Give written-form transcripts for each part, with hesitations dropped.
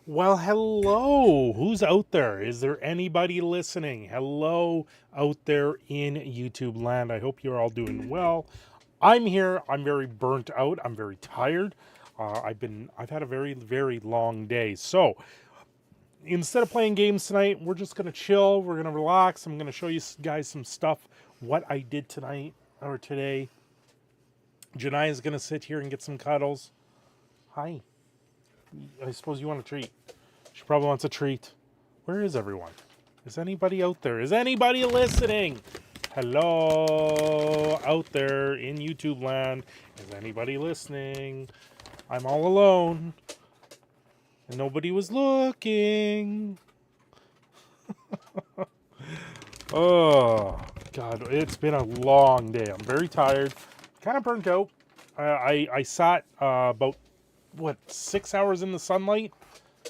Well, hello. Who's out there? Is there anybody listening? Hello out there in YouTube land. I hope you're all doing well. I'm here. I'm very burnt out. I'm very tired. I've had a very long day. So instead of playing games tonight, we're just gonna chill. We're gonna relax. I'm gonna show you guys some stuff. What I did tonight or today. Jania's gonna sit here and get some cuddles. Hi. I suppose you want a treat. She probably wants a treat. Where is everyone? Is anybody out there? Is anybody listening? Hello out there in YouTube land. Is anybody listening? I'm all alone. And nobody was looking. Oh, God. It's been a long day. I'm very tired. Kind of burnt out. I sat about 6 hours in the sunlight,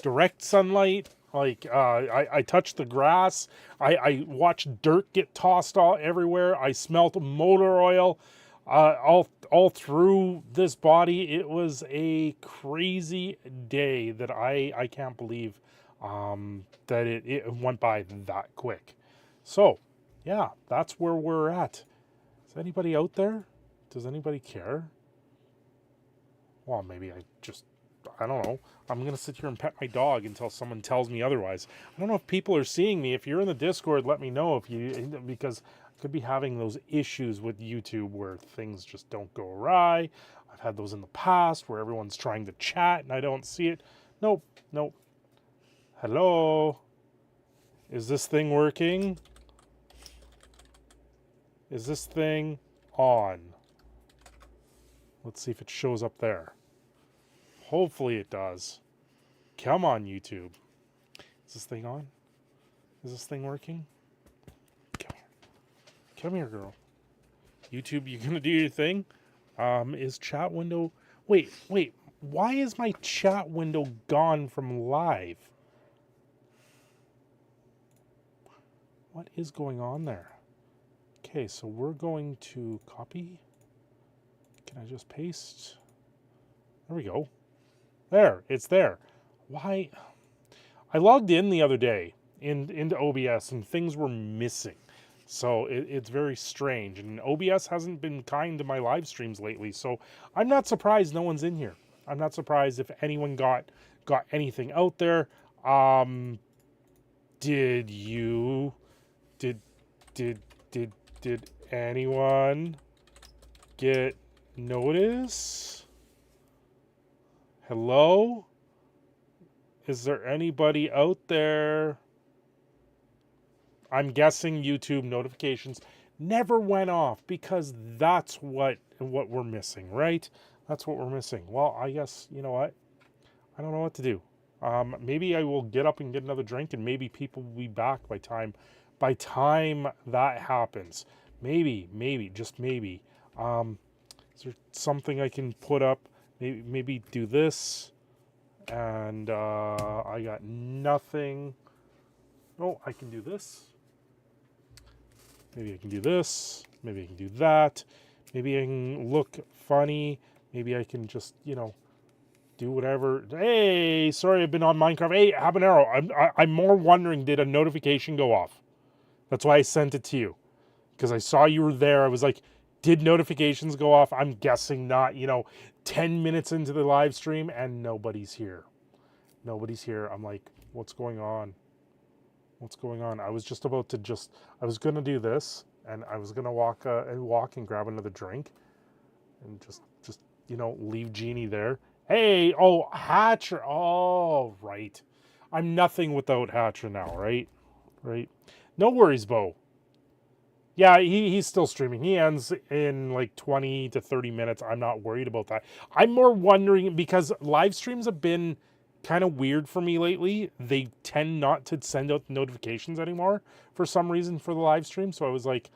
direct sunlight. I touched the grass. I watched dirt get tossed all everywhere. I smelt motor oil all through this body. It was a crazy day that I can't believe that it went by that quick. So yeah, that's where we're at. Is anybody out there? Does anybody care? Well, maybe I don't know. I'm going to sit here and pet my dog until someone tells me otherwise. I don't know if people are seeing me. If you're in the Discord, let me know because I could be having those issues with YouTube where things just don't go awry. I've had those in the past where everyone's trying to chat and I don't see it. Nope. Hello? Is this thing working? Is this thing on? Let's see if it shows up there. Hopefully it does. Come on, YouTube. Is this thing on? Is this thing working? Come here. Come here, girl. YouTube, you gonna do your thing? Is chat window... Wait. Why is my chat window gone from live? What is going on there? Okay, so we're going to copy. Can I just paste? There we go. There, it's there. Why? I logged in the other day into OBS and things were missing. So it's very strange. And OBS hasn't been kind to my live streams lately. So I'm not surprised no one's in here. I'm not surprised if anyone got anything out there. Did anyone get notice? Hello? Is there anybody out there? I'm guessing YouTube notifications never went off because that's what we're missing, right? That's what we're missing. Well, I guess, you know what? I don't know what to do. Maybe I will get up and get another drink and maybe people will be back by time that happens. Maybe, just maybe. Is there something I can put up? Maybe do this, and I got nothing. Oh, I can do this. Maybe I can do this. Maybe I can do that. Maybe I can look funny. Maybe I can just, do whatever. Hey, sorry, I've been on Minecraft. Hey, Habanero, I'm more wondering, did a notification go off? That's why I sent it to you, because I saw you were there. I was like, did notifications go off? I'm guessing not. 10 minutes into the live stream and nobody's here. Nobody's here. I'm like, what's going on? What's going on? I was just about to I was going to do this and I was going to walk and grab another drink and just leave Jeannie there. Hey, oh, Hatcher. Oh, right. I'm nothing without Hatcher now, right? Right. No worries, Bo. Yeah, he's still streaming. He ends in like 20 to 30 minutes. I'm not worried about that. I'm more wondering because live streams have been kind of weird for me lately. They tend not to send out notifications anymore for some reason for the live stream. So I was like,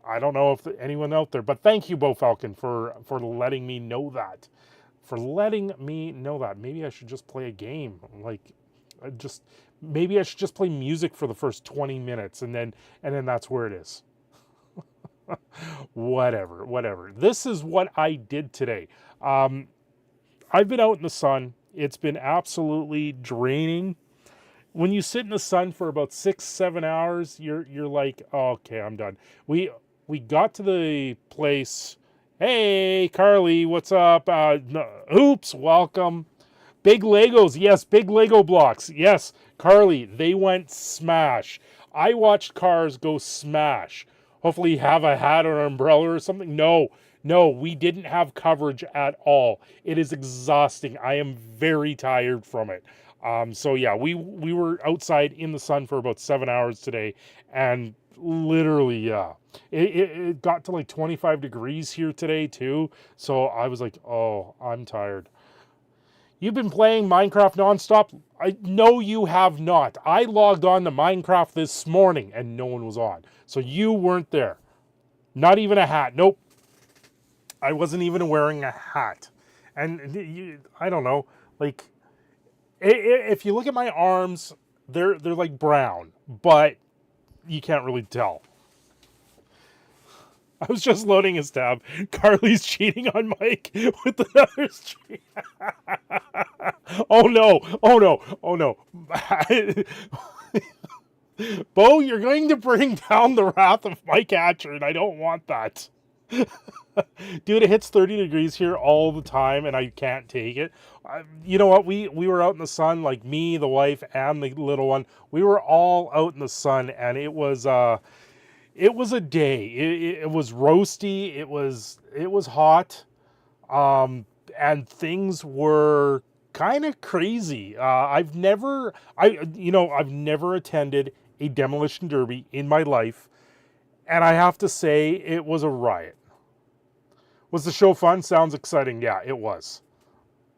I don't know if anyone out there, but thank you, Bo Falcon, for letting me know that. Maybe I should just play a game. Maybe I should just play music for the first 20 minutes and then that's where it is. Whatever. This is what I did today. I've been out in the sun. It's been absolutely draining. When you sit in the sun for about 6-7 hours, you're like, oh, okay, I'm done. We got to the place. Hey, Carly, what's up? Oops, welcome. Big Legos, yes, big Lego blocks, yes. Carly, they went smash. I watched cars go smash. Hopefully you have a hat or an umbrella or something. No, we didn't have coverage at all. It is exhausting. I am very tired from it. So yeah, we were outside in the sun for about 7 hours today, and literally, yeah, it got to like 25 degrees here today too. So I was like, oh, I'm tired. You've been playing Minecraft nonstop? No, you have not. I logged on to Minecraft this morning and no one was on. So you weren't there. Not even a hat. Nope. I wasn't even wearing a hat. And I don't know. Like, if you look at my arms, they're like brown, but you can't really tell. I was just loading his tab. Carly's cheating on Mike with another stream. Oh no. Bo, you're going to bring down the wrath of Mike Hatcher, and I don't want that. Dude, it hits 30 degrees here all the time, and I can't take it. You know what? We were out in the sun, like me, the wife, and the little one. We were all out in the sun, and it was a day. It was roasty. It was hot, and things were kind of crazy. I've never attended a demolition derby in my life, and I have to say it was a riot. Was the show fun? Sounds exciting. Yeah, it was.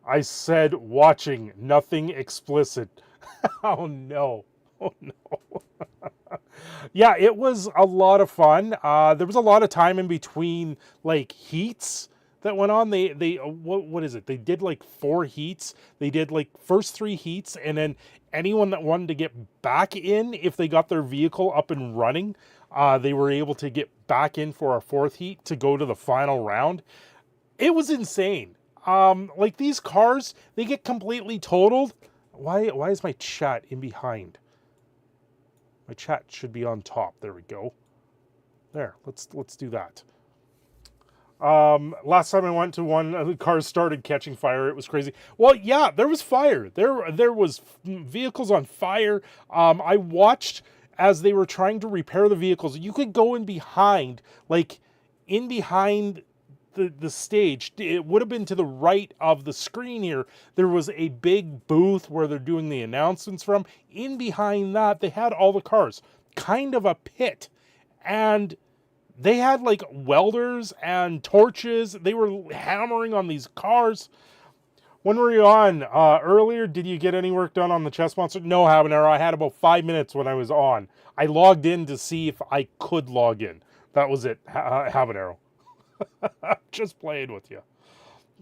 I said watching, nothing explicit. Oh no. Yeah, it was a lot of fun. There was a lot of time in between, like, heats that went on. They what is it? They did like 4 heats. They did like first 3 heats, and then anyone that wanted to get back in, if they got their vehicle up and running, they were able to get back in for a 4th heat to go to the final round. It was insane. Like, these cars, they get completely totaled. Why is my chat in behind? My chat should be on top. There we go. There, let's do that. Last time I went to one, the cars started catching fire. It was crazy. Well, yeah, there was fire. There was vehicles on fire. I watched as they were trying to repair the vehicles. You could go in behind, like in behind the stage. It would have been to the right of the screen here. There was a big booth where they're doing the announcements from. In behind that, they had all the cars. Kind of a pit. And they had like welders and torches. They were hammering on these cars. When were you on earlier? Did you get any work done on the chess monster? No, Habanero. I had about 5 minutes when I was on. I logged in to see if I could log in. That was it, Habanero. Just playing with you.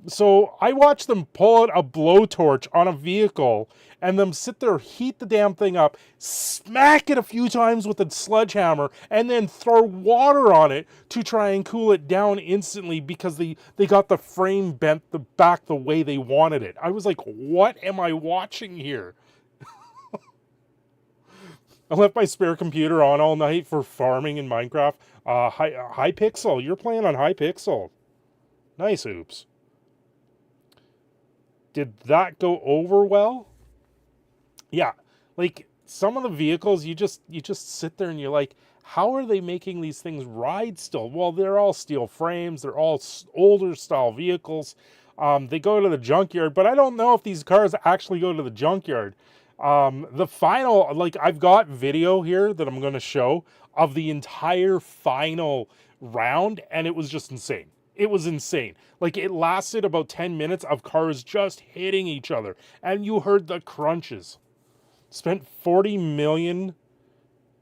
So I watched them pull out a blowtorch on a vehicle and them sit there, heat the damn thing up, smack it a few times with a sledgehammer, and then throw water on it to try and cool it down instantly because they got the frame bent back the way they wanted it. I was like, what am I watching here? I left my spare computer on all night for farming in Minecraft. Hypixel, you're playing on Hypixel. Nice, oops. Did that go over well? Yeah, like some of the vehicles, you just sit there and you're like, how are they making these things ride still? Well, they're all steel frames. They're all older style vehicles. They go to the junkyard, but I don't know if these cars actually go to the junkyard. The final, like, I've got video here that I'm going to show of the entire final round, and it was just insane. It was insane. Like, it lasted about 10 minutes of cars just hitting each other, and you heard the crunches. Spent 40 million.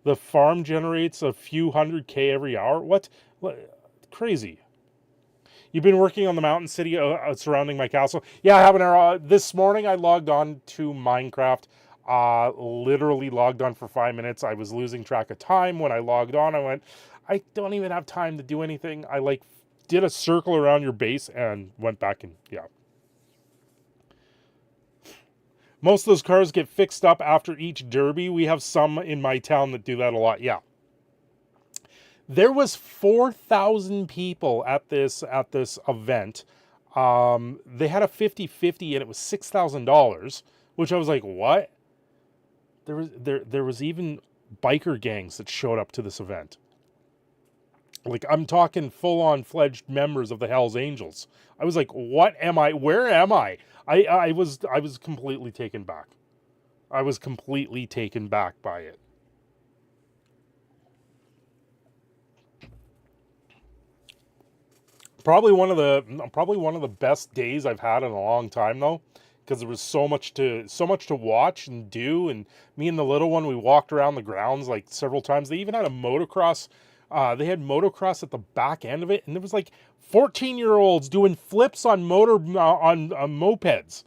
The farm generates a few 100K every hour. What? Crazy. You've been working on the mountain city surrounding my castle. Yeah, I haven't. This morning I logged on to Minecraft. Literally logged on for 5 minutes. I was losing track of time when I logged on. I went, I don't even have time to do anything. I like did a circle around your base and went back and yeah. Most of those cars get fixed up after each derby. We have some in my town that do that a lot. Yeah. There was 4,000 people at this event. They had a 50-50 and it was $6,000, which I was like, what? There was even biker gangs that showed up to this event. Like, I'm talking full-on fledged members of the Hells Angels. I was like, what am I? Where am I? I was completely taken back. I was completely taken back by it. Probably one of the best days I've had in a long time, though, because there was so much to watch and do. And me and the little one, we walked around the grounds like several times. They even had a motocross. They had motocross at the back end of it, and there was like 14-year-olds doing flips on mopeds,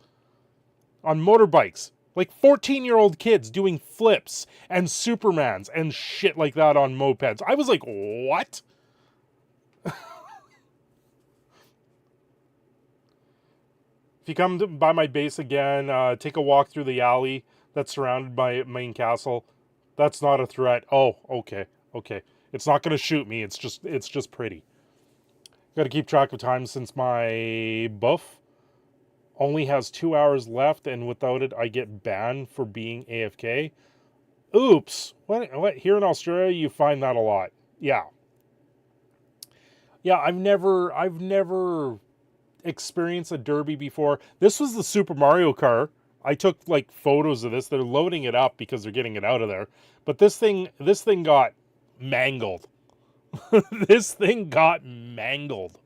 on motorbikes. Like 14-year-old kids doing flips and Supermans and shit like that on mopeds. I was like, what? If you come by my base again, take a walk through the alley that's surrounded by main castle. That's not a threat. Oh, okay. It's not going to shoot me. It's just pretty. Got to keep track of time since my buff only has 2 hours left, and without it, I get banned for being AFK. Oops. What? Here in Australia, you find that a lot. Yeah. Yeah, I've never experienced a derby before. This was the Super Mario car. I took like photos of this. They're loading it up because they're getting it out of there. But this thing got mangled. This thing got mangled.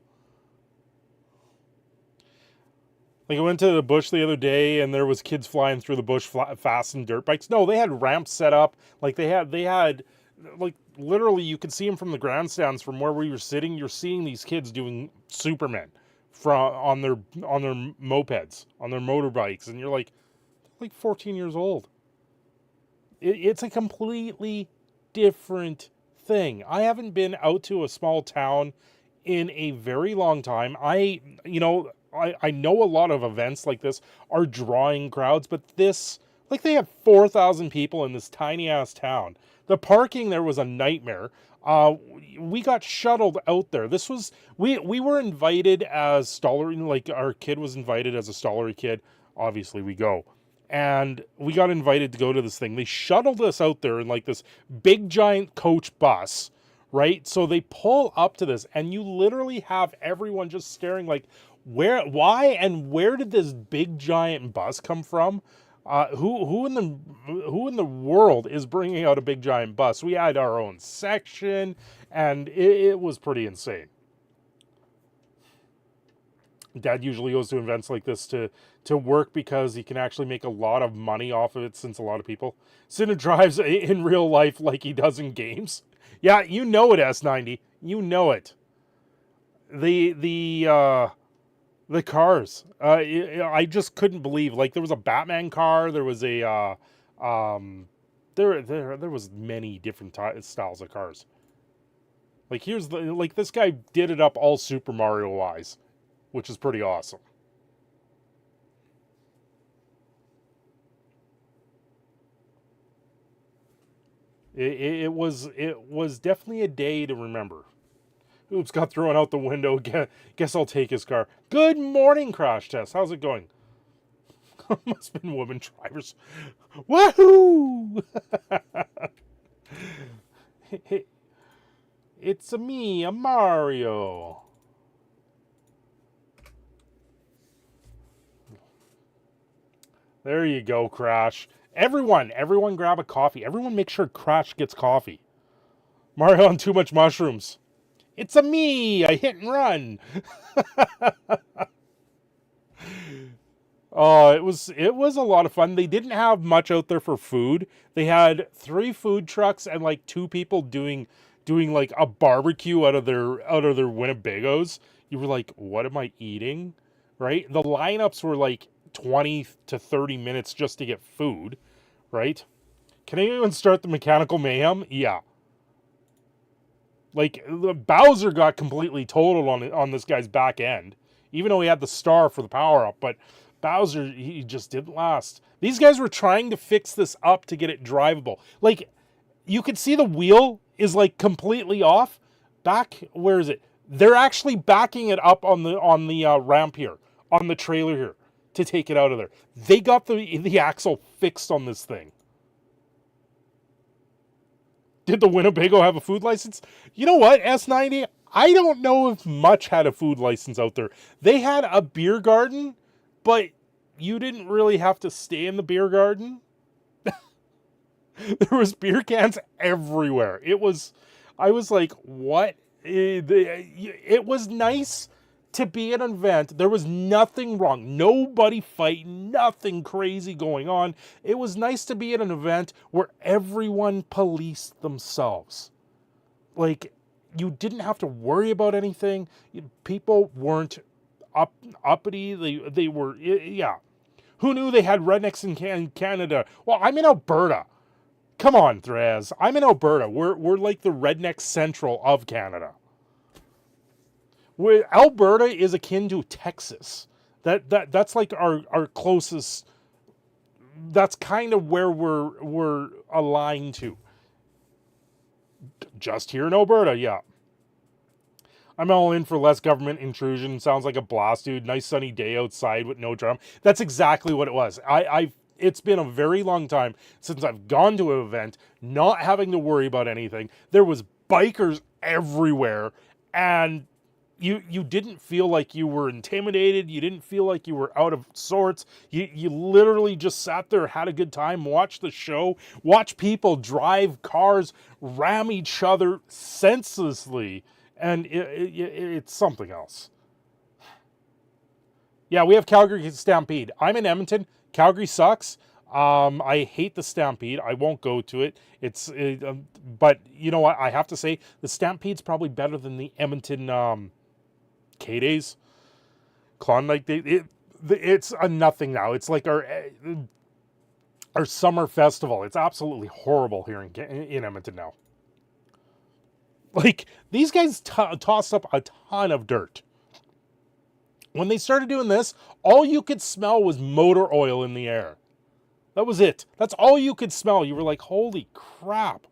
Like, I went to the bush the other day and there was kids flying through the bush fast in dirt bikes. No, they had ramps set up. Like, they had like, literally you could see them from the grandstands from where we were sitting. You're seeing these kids doing Superman on their mopeds, on their motorbikes, and you're like 14 years old. It's a completely different thing. I haven't been out to a small town in a very long time. I know a lot of events like this are drawing crowds, but this, like, they have 4,000 people in this tiny ass town. The parking there was a nightmare. We got shuttled out there. This was, we were invited as Stollery, like our kid was invited as a Stollery kid. Obviously we go. And we got invited to go to this thing. They shuttled us out there in like this big giant coach bus, right? So they pull up to this and you literally have everyone just staring like, why and where did this big giant bus come from? Who in the world is bringing out a big giant bus? We had our own section, and it was pretty insane. Dad usually goes to events like this to work because he can actually make a lot of money off of it, since a lot of people. Cinder drives in real life like he does in games. Yeah, you know it, S90. You know it. The cars, I just couldn't believe. Like, there was a Batman car. There was a there was many different styles of cars. Like, this guy did it up all Super Mario wise, which is pretty awesome. It was definitely a day to remember. Oops, got thrown out the window. Guess I'll take his car. Good morning, Crash Test. How's it going? Must have been women drivers. Woohoo! It's me, a Mario. There you go, Crash. Everyone grab a coffee. Everyone make sure Crash gets coffee. Mario on too much mushrooms. It's a me, I hit and run. Oh, it was a lot of fun. They didn't have much out there for food. They had 3 food trucks and like 2 people doing like a barbecue out of their Winnebagos. You were like, what am I eating? Right? The lineups were like 20 to 30 minutes just to get food, right? Can anyone start the mechanical mayhem? Yeah. Like, the Bowser got completely totaled on this guy's back end, even though he had the star for the power-up. But Bowser, he just didn't last. These guys were trying to fix this up to get it drivable. Like, you could see the wheel is like completely off. Back, where is it? They're actually backing it up on the ramp here, on the trailer here, to take it out of there. They got the axle fixed on this thing. Did the Winnebago have a food license? You know what, S90? I don't know if much had a food license out there. They had a beer garden, but you didn't really have to stay in the beer garden. There was beer cans everywhere. I was like, what? It was nice to be at an event. There was nothing wrong. Nobody fighting, nothing crazy going on. It was nice to be at an event where everyone policed themselves. Like, you didn't have to worry about anything. People weren't uppity. They were, yeah. Who knew they had rednecks in Canada? Well, I'm in Alberta. Come on, Thraz. I'm in Alberta. We're like the redneck central of Canada. Alberta is akin to Texas. That's like our closest. That's kind of where we're aligned to. Just here in Alberta, yeah. I'm all in for less government intrusion. Sounds like a blast, dude. Nice sunny day outside with no drum. That's exactly what it was. It's been a very long time since I've gone to an event not having to worry about anything. There was bikers everywhere, and you didn't feel like you were intimidated. You didn't feel like you were out of sorts. You literally just sat there, had a good time, watched the show, watched people drive cars, ram each other senselessly, and it's something else. Yeah, we have Calgary Stampede. I'm in Edmonton. Calgary sucks. I hate the Stampede. I won't go to it. But you know what? I have to say the Stampede's probably better than the Edmonton K-Days. Klondike Day. It's a nothing now. It's like our summer festival. It's absolutely horrible here in Edmonton now. Like, these guys tossed up a ton of dirt. When they started doing this, all you could smell was motor oil in the air. That was it. That's all you could smell. You were like, holy crap.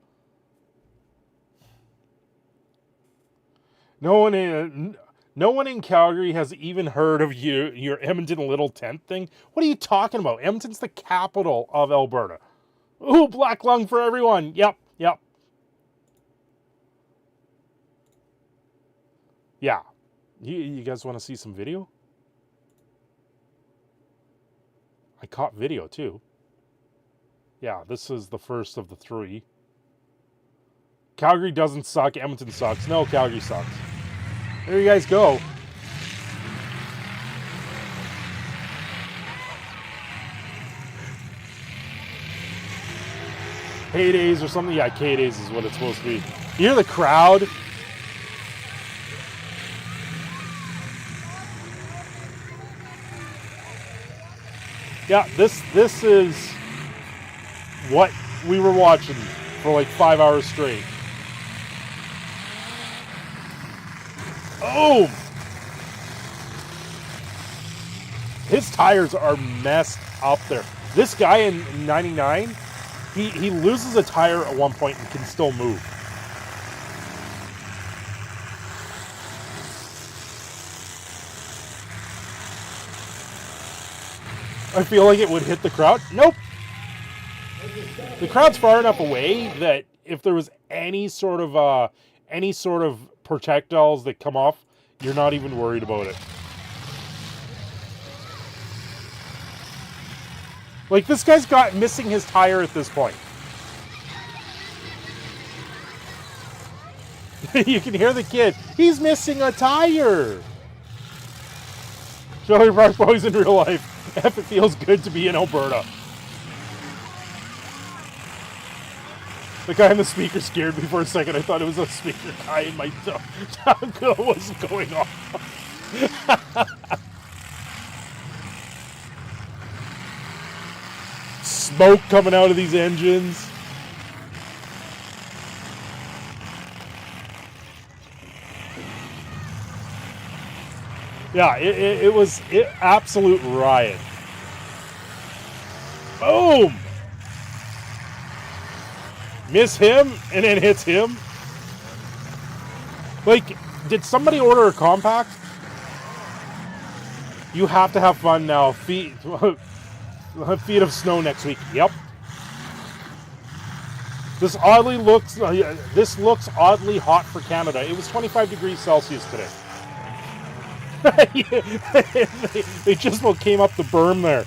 No one in Calgary has even heard of your Edmonton little tent thing. What are you talking about? Edmonton's the capital of Alberta. Ooh, black lung for everyone. Yep. Yeah. You guys want to see some video? I caught video too. Yeah, this is the first of the 3. Calgary doesn't suck. Edmonton sucks. No, Calgary sucks. There you guys go. K-Days or something? Yeah, K-Days is what it's supposed to be. You hear the crowd? Yeah, this is what we were watching for like 5 hours straight. Oh! His tires are messed up there. This guy in 99, he loses a tire at one point and can still move. I feel like it would hit the crowd. Nope. The crowd's far enough away that if there was any sort of projectiles that come off, you're not even worried about it. Like, this guy's missing his tire at this point. You can hear the kid. He's missing a tire. Joey Park Boys in real life. If it feels good to be in Alberta. The guy on the speaker scared me for a second. I thought it was a speaker guy in my taco. What's going on? Smoke coming out of these engines. Yeah, it was absolute riot. Boom! Miss him, and then hits him. Like, did somebody order a compact? You have to have fun now. Feet of snow next week. Yep. This looks oddly hot for Canada. It was 25 degrees Celsius today. They just about came up the berm there.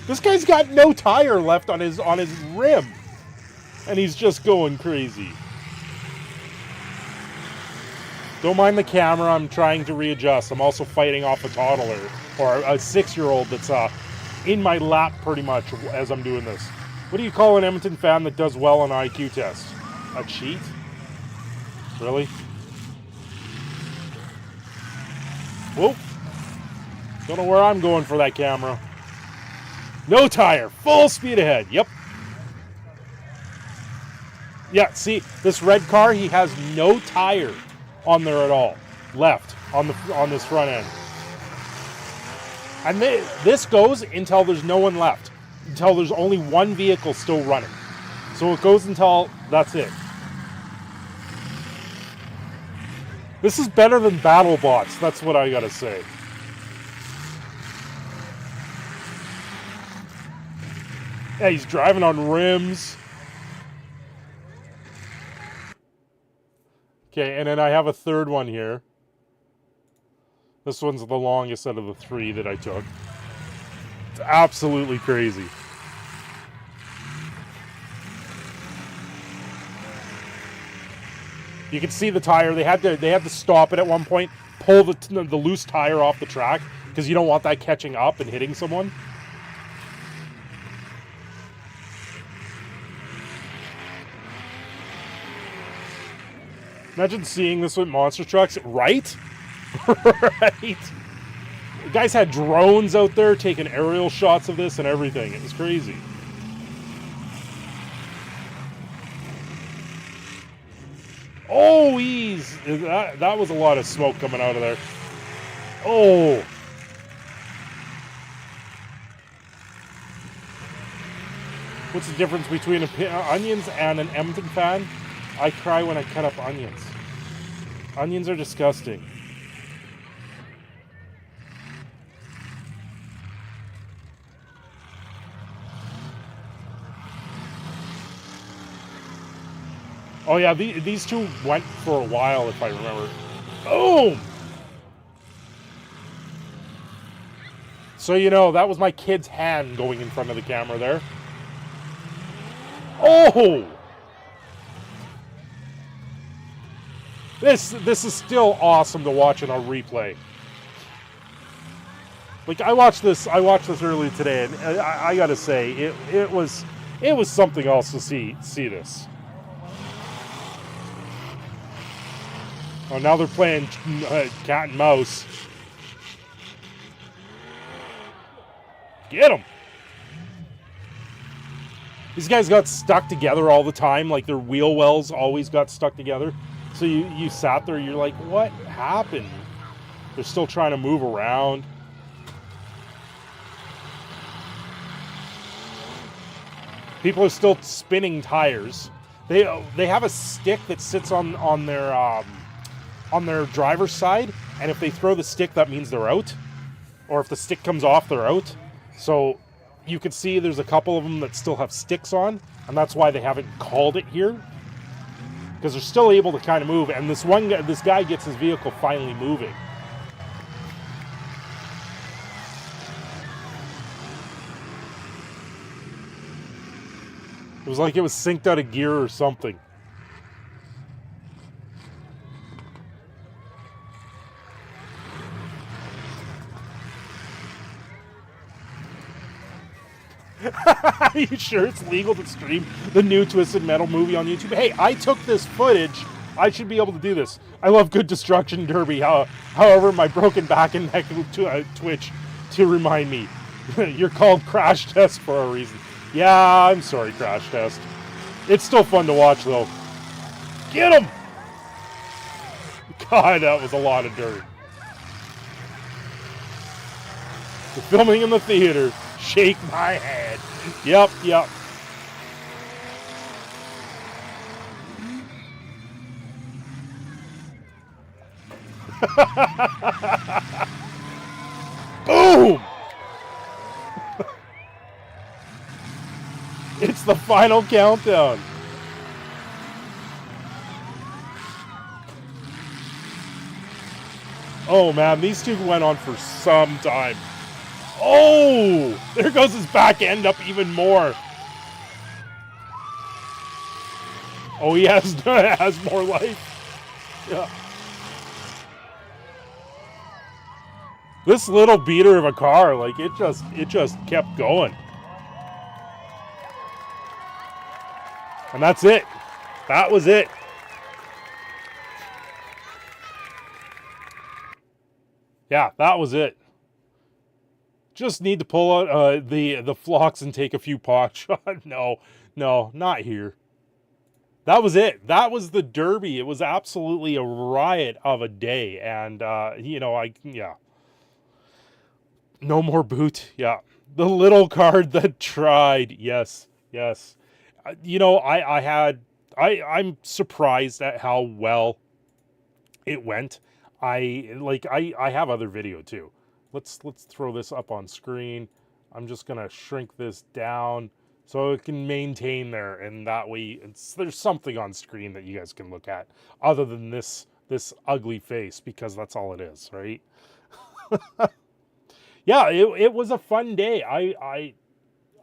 This guy's got no tire left on his rim, and he's just going crazy. Don't mind the camera. I'm trying to readjust. I'm also fighting off a toddler or a 6-year-old that's in my lap pretty much as I'm doing this. What do you call an Edmonton fan that does well on an IQ test? A cheat? Really? Whoa. Don't know where I'm going for that camera. No tire. Full speed ahead. Yep. Yeah, see, this red car, he has no tire on there at all. Left on this front end. And this goes until there's no one left. Until there's only one vehicle still running. So it goes until that's it. This is better than BattleBots. That's what I gotta say. Yeah, he's driving on rims. Okay, and then I have a third one here. This one's the longest out of the 3 that I took. It's absolutely crazy. You can see the tire. They had to stop it at one point, pull the loose tire off the track because you don't want that catching up and hitting someone. Imagine seeing this with monster trucks, right? Right? The guys had drones out there taking aerial shots of this and everything. It was crazy. Oh, that was a lot of smoke coming out of there. Oh. What's the difference between onions and an Edmonton fan? I cry when I cut up onions. Onions are disgusting. Oh yeah, these two went for a while, if I remember. Boom! So you know, that was my kid's hand going in front of the camera there. Oh! This is still awesome to watch in a replay. Like I watched this earlier today, and I gotta say it was something else to see this. Oh, now they're playing cat and mouse. Get them! These guys got stuck together all the time, like their wheel wells always got stuck together. So you sat there, you're like, what happened? They're still trying to move around. People are still spinning tires. They have a stick that sits on their driver's side, and if they throw the stick, that means they're out. Or if the stick comes off, they're out. So you can see there's a couple of them that still have sticks on, and that's why they haven't called it here. Because they're still able to kind of move, and this guy gets his vehicle finally moving. It was like it was synced out of gear or something. Are you sure it's legal to stream the new Twisted Metal movie on YouTube? Hey, I took this footage. I should be able to do this. I love good destruction derby. However, my broken back and neck twitch to remind me. You're called Crash Test for a reason. Yeah, I'm sorry, Crash Test. It's still fun to watch, though. Get him! God, that was a lot of dirt. They're filming in the theater. Shake my head. Yep, yep. Boom! It's the final countdown. Oh man, these two went on for some time. Oh! There goes his back end up even more. Oh, he has more life. Yeah. This little beater of a car, like it just kept going. And that's it. That was it. Yeah, that was it. Just need to pull out the flocks and take a few pot shots. No, not here. That was it. That was the Derby. It was absolutely a riot of a day. And, yeah. No more boot. Yeah. The little card that tried. Yes. I'm surprised at how well it went. I have other video too. Let's throw this up on screen. I'm just gonna shrink this down so it can maintain there, and that way there's something on screen that you guys can look at other than this ugly face, because that's all it is, right? Yeah, it was a fun day. I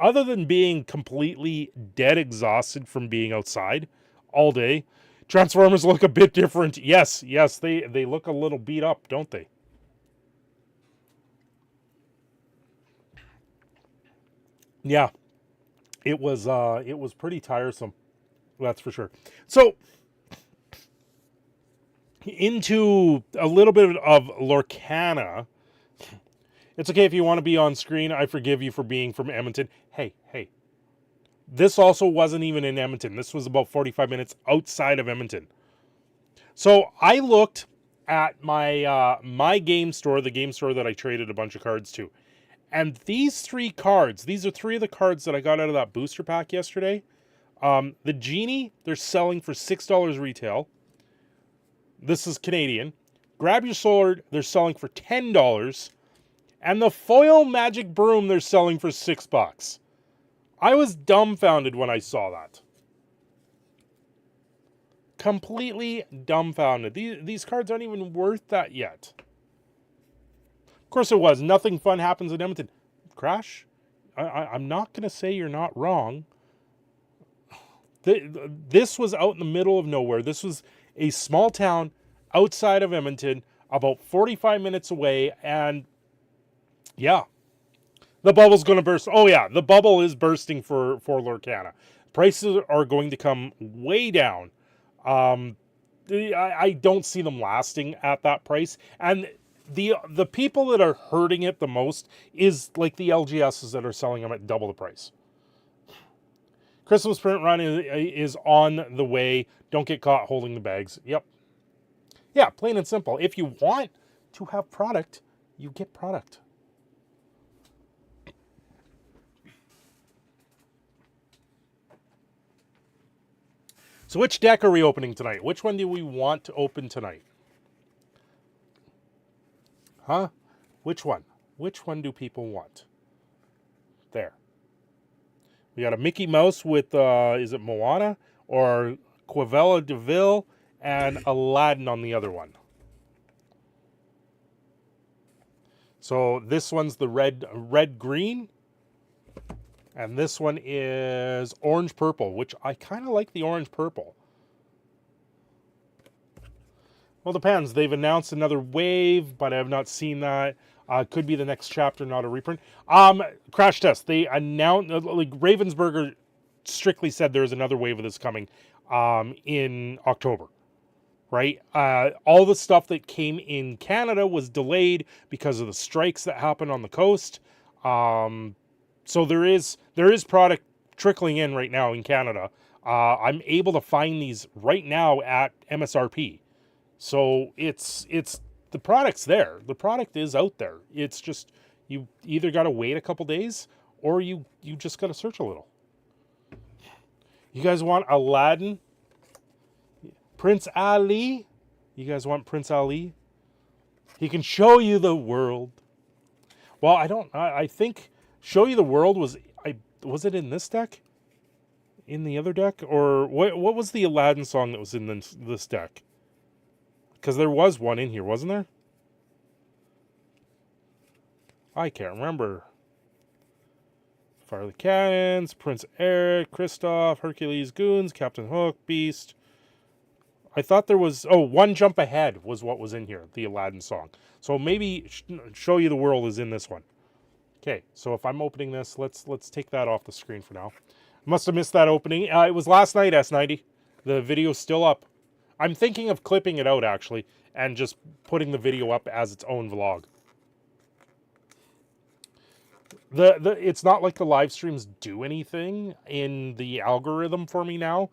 other than being completely dead exhausted from being outside all day, Transformers look a bit different. Yes, they look a little beat up, don't they? Yeah, it was pretty tiresome, that's for sure. So, into a little bit of Lorcana. It's okay if you want to be on screen. I forgive you for being from Edmonton. Hey. This also wasn't even in Edmonton. This was about 45 minutes outside of Edmonton. So I looked at my game store, the game store that I traded a bunch of cards to. And these three cards, these are three of the cards that I got out of that booster pack yesterday. The Genie, they're selling for $6 retail. This is Canadian. Grab Your Sword, they're selling for $10. And the Foil Magic Broom, they're selling for $6. I was dumbfounded when I saw that. Completely dumbfounded. These cards aren't even worth that yet. Of course it was. Nothing fun happens in Edmonton. Crash, I'm not going to say you're not wrong. This was out in the middle of nowhere. This was a small town outside of Edmonton, about 45 minutes away, and yeah, the bubble's going to burst. Oh yeah, the bubble is bursting for Lorcana. Prices are going to come way down. I don't see them lasting at that price. And the people that are hurting it the most is like the LGSs that are selling them at double the price. Christmas print run is on the way. Don't get caught holding the bags. Yep. Yeah, plain and simple. If you want to have product, you get product. So which deck are we opening tonight? Which one do we want to open tonight? Huh? Which one? Which one do people want? There. We got a Mickey Mouse with, is it Moana? Or Cruella de Vil and Aladdin on the other one. So this one's the red-green. And this one is orange-purple, which I kind of like the orange-purple. Well, depends. They've announced another wave, but I have not seen that. Could be the next chapter, not a reprint. Crash Test. They announced, like Ravensburger strictly said there's another wave of this coming in October, right? All the stuff that came in Canada was delayed because of the strikes that happened on the coast. So there is product trickling in right now in Canada. I'm able to find these right now at MSRP. So it's the product's there. The product is out there. It's just You either got to wait a couple days or you just got to search a little. You guys want Aladdin? Prince Ali? You guys want Prince Ali? He can show you the world. Well, I think Show You the World was it in this deck? In the other deck? Or what was the Aladdin song that was in this deck? Because there was one in here, wasn't there? I can't remember. Fire the Cannons, Prince Eric, Kristoff, Hercules, Goons, Captain Hook, Beast. I thought there was... Oh, One Jump Ahead was what was in here, the Aladdin song. So maybe Show You the World is in this one. Okay, so if I'm opening this, let's take that off the screen for now. Must have missed that opening. It was last night, S90. The video's still up. I'm thinking of clipping it out, actually, and just putting the video up as its own vlog. It's not like the live streams do anything in the algorithm for me now.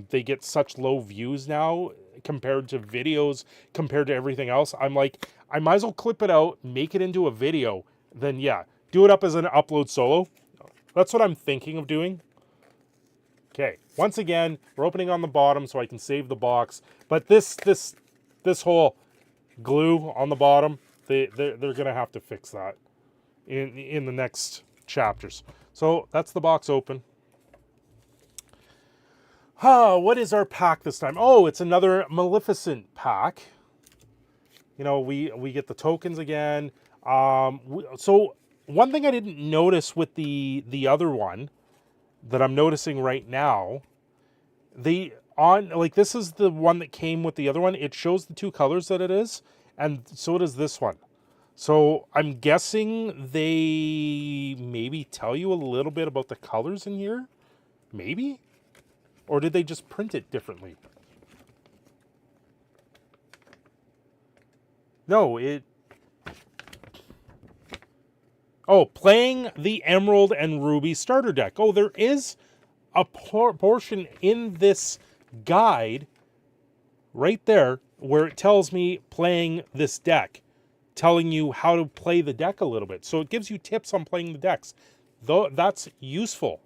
They get such low views now compared to videos, compared to everything else. I'm like, I might as well clip it out, make it into a video, then yeah, do it up as an upload solo. That's what I'm thinking of doing. Okay, once again, we're opening on the bottom so I can save the box. But this whole glue on the bottom, they're gonna have to fix that in the next chapters. So that's the box open. What is our pack this time? Oh, it's another Maleficent pack. You know, we get the tokens again. So one thing I didn't notice with the other one that I'm noticing right now, this is the one that came with the other one. It shows the two colors that it is, and so does this one. So I'm guessing they maybe tell you a little bit about the colors in here, maybe? Or did they just print it differently? No, Oh, playing the Emerald and Ruby starter deck. Oh, there is a portion in this guide right there where it tells me playing this deck, telling you how to play the deck a little bit. So it gives you tips on playing the decks. Though that's useful.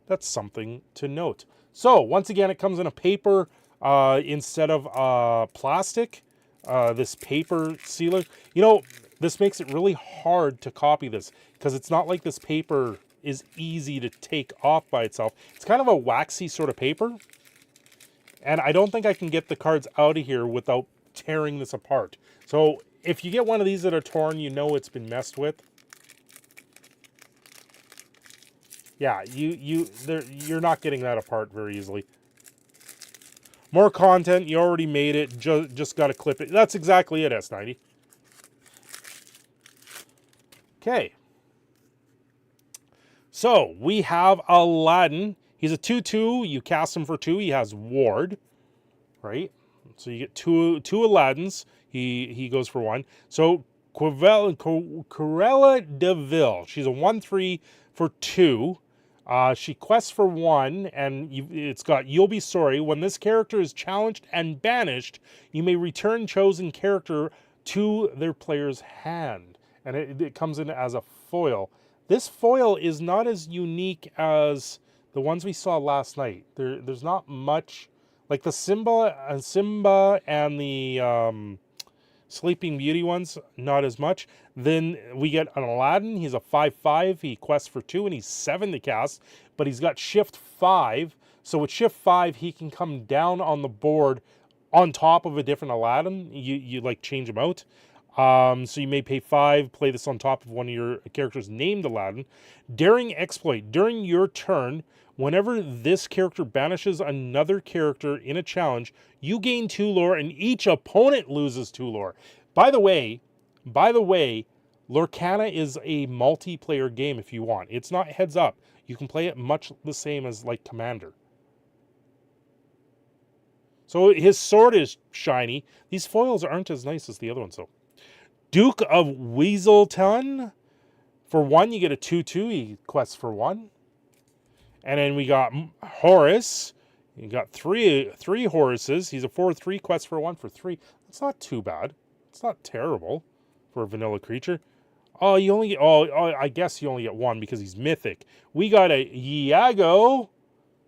That's something to note. So once again, it comes in a paper instead of plastic. This paper sealer. You know, this makes it really hard to copy this because it's not like this paper is easy to take off by itself. It's kind of a waxy sort of paper. And I don't think I can get the cards out of here without tearing this apart. So if you get one of these that are torn, you know it's been messed with. Yeah, you're not getting that apart very easily. More content, you already made it, just got to clip it. That's exactly it, S90. Okay. So, we have Aladdin. He's a 2/2. You cast him for 2. He has Ward. Right? So you get two Aladdins. He goes for 1. So, Cruella de Vil. She's a 1/3 for 2. She quests for 1, and it's got You'll Be Sorry. When this character is challenged and banished, you may return chosen character to their player's hand. And it comes in as a foil. This foil is not as unique as the ones we saw last night. There's not much, like the Simba and the Sleeping Beauty ones, not as much. Then we get an Aladdin. He's a 5/5. He quests for 2, and he's 7 to cast. But he's got Shift 5. So with Shift 5, he can come down on the board on top of a different Aladdin. You like change them out. So you may pay 5, play this on top of one of your characters named Aladdin. Daring Exploit. During your turn, whenever this character banishes another character in a challenge, you gain 2 lore and each opponent loses 2 lore. By the way, Lorcana is a multiplayer game if you want. It's not heads up. You can play it much the same as like Commander. So his sword is shiny. These foils aren't as nice as the other ones though. Duke of Weaselton. For 1, you get a 2/2. He quests for 1. And then we got Horus. You got three Horuses. He's a 4/3, quest for 1 for 3. That's not too bad. It's not terrible for a vanilla creature. Oh, you only get, I guess you only get one because he's mythic. We got a Iago.